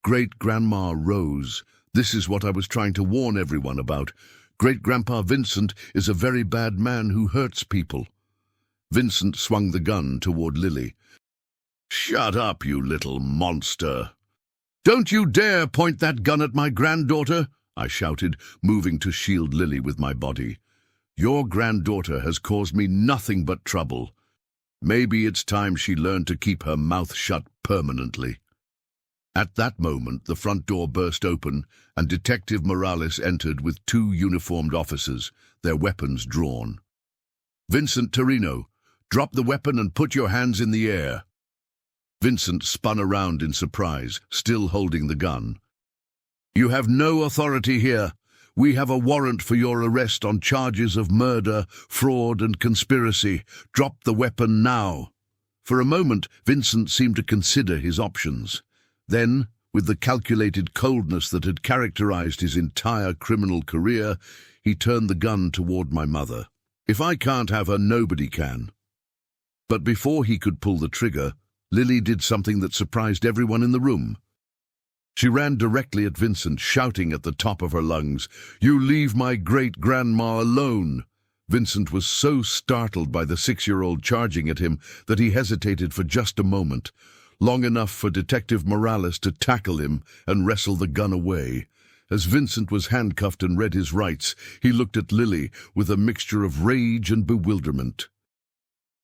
Great-Grandma Rose, this is what I was trying to warn everyone about. Great-Grandpa Vincent is a very bad man who hurts people. Vincent swung the gun toward Lily. Shut up, you little monster. Don't you dare point that gun at my granddaughter, I shouted, moving to shield Lily with my body. Your granddaughter has caused me nothing but trouble. Maybe it's time she learned to keep her mouth shut permanently. At that moment, the front door burst open, and Detective Morales entered with 2 uniformed officers, their weapons drawn. Vincent Torino, drop the weapon and put your hands in the air. Vincent spun around in surprise, still holding the gun. You have no authority here. We have a warrant for your arrest on charges of murder, fraud, and conspiracy. Drop the weapon now. For a moment, Vincent seemed to consider his options. Then, with the calculated coldness that had characterized his entire criminal career, he turned the gun toward my mother. If I can't have her, nobody can. But before he could pull the trigger, Lily did something that surprised everyone in the room. She ran directly at Vincent, shouting at the top of her lungs, "You leave my great-grandma alone!" Vincent was so startled by the 6-year-old charging at him that he hesitated for just a moment, long enough for Detective Morales to tackle him and wrestle the gun away. As Vincent was handcuffed and read his rights, he looked at Lily with a mixture of rage and bewilderment.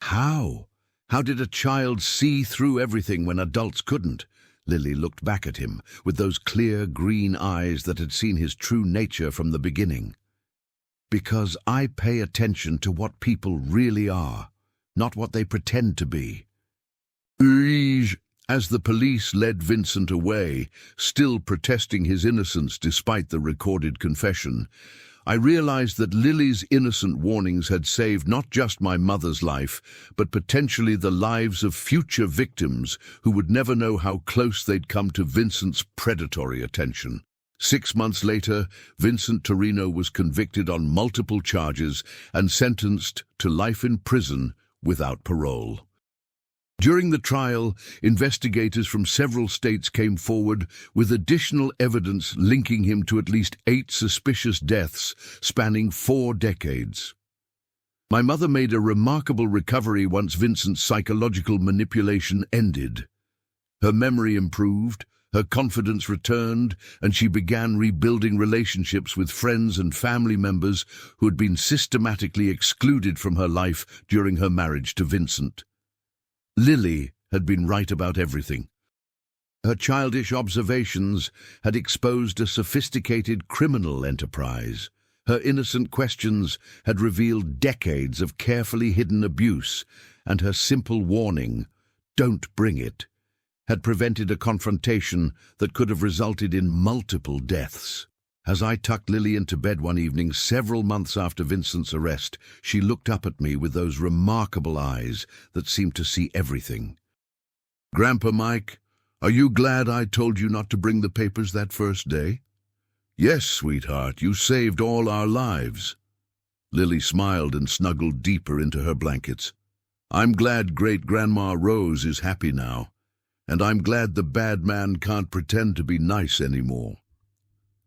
How? How did a child see through everything when adults couldn't? Lily looked back at him with those clear green eyes that had seen his true nature from the beginning. Because I pay attention to what people really are, not what they pretend to be. As the police led Vincent away, still protesting his innocence despite the recorded confession, I realized that Lily's innocent warnings had saved not just my mother's life, but potentially the lives of future victims who would never know how close they'd come to Vincent's predatory attention. 6 months later, Vincent Torino was convicted on multiple charges and sentenced to life in prison without parole. During the trial, investigators from several states came forward with additional evidence linking him to at least 8 suspicious deaths spanning 4 decades. My mother made a remarkable recovery once Vincent's psychological manipulation ended. Her memory improved, her confidence returned, and she began rebuilding relationships with friends and family members who had been systematically excluded from her life during her marriage to Vincent. Lily had been right about everything. Her childish observations had exposed a sophisticated criminal enterprise. Her innocent questions had revealed decades of carefully hidden abuse, and her simple warning, "Don't bring it," had prevented a confrontation that could have resulted in multiple deaths. As I tucked Lily into bed one evening several months after Vincent's arrest, she looked up at me with those remarkable eyes that seemed to see everything. "Grandpa Mike, are you glad I told you not to bring the papers that first day?" "Yes, sweetheart, you saved all our lives." Lily smiled and snuggled deeper into her blankets. "I'm glad Great-Grandma Rose is happy now, and I'm glad the bad man can't pretend to be nice anymore."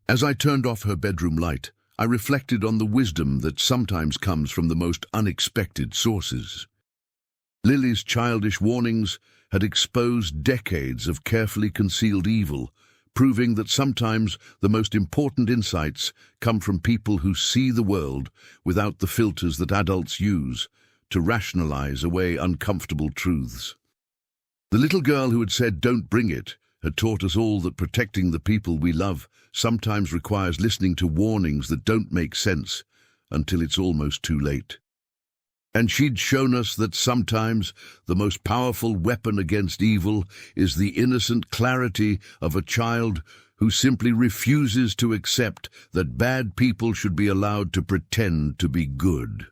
As I turned off her bedroom light, I reflected on the wisdom that sometimes comes from the most unexpected sources. Lily's childish warnings had exposed decades of carefully concealed evil, proving that sometimes the most important insights come from people who see the world without the filters that adults use to rationalize away uncomfortable truths. The little girl who had said, "Don't bring it," had taught us all that protecting the people we love sometimes requires listening to warnings that don't make sense until it's almost too late. And she'd shown us that sometimes the most powerful weapon against evil is the innocent clarity of a child who simply refuses to accept that bad people should be allowed to pretend to be good.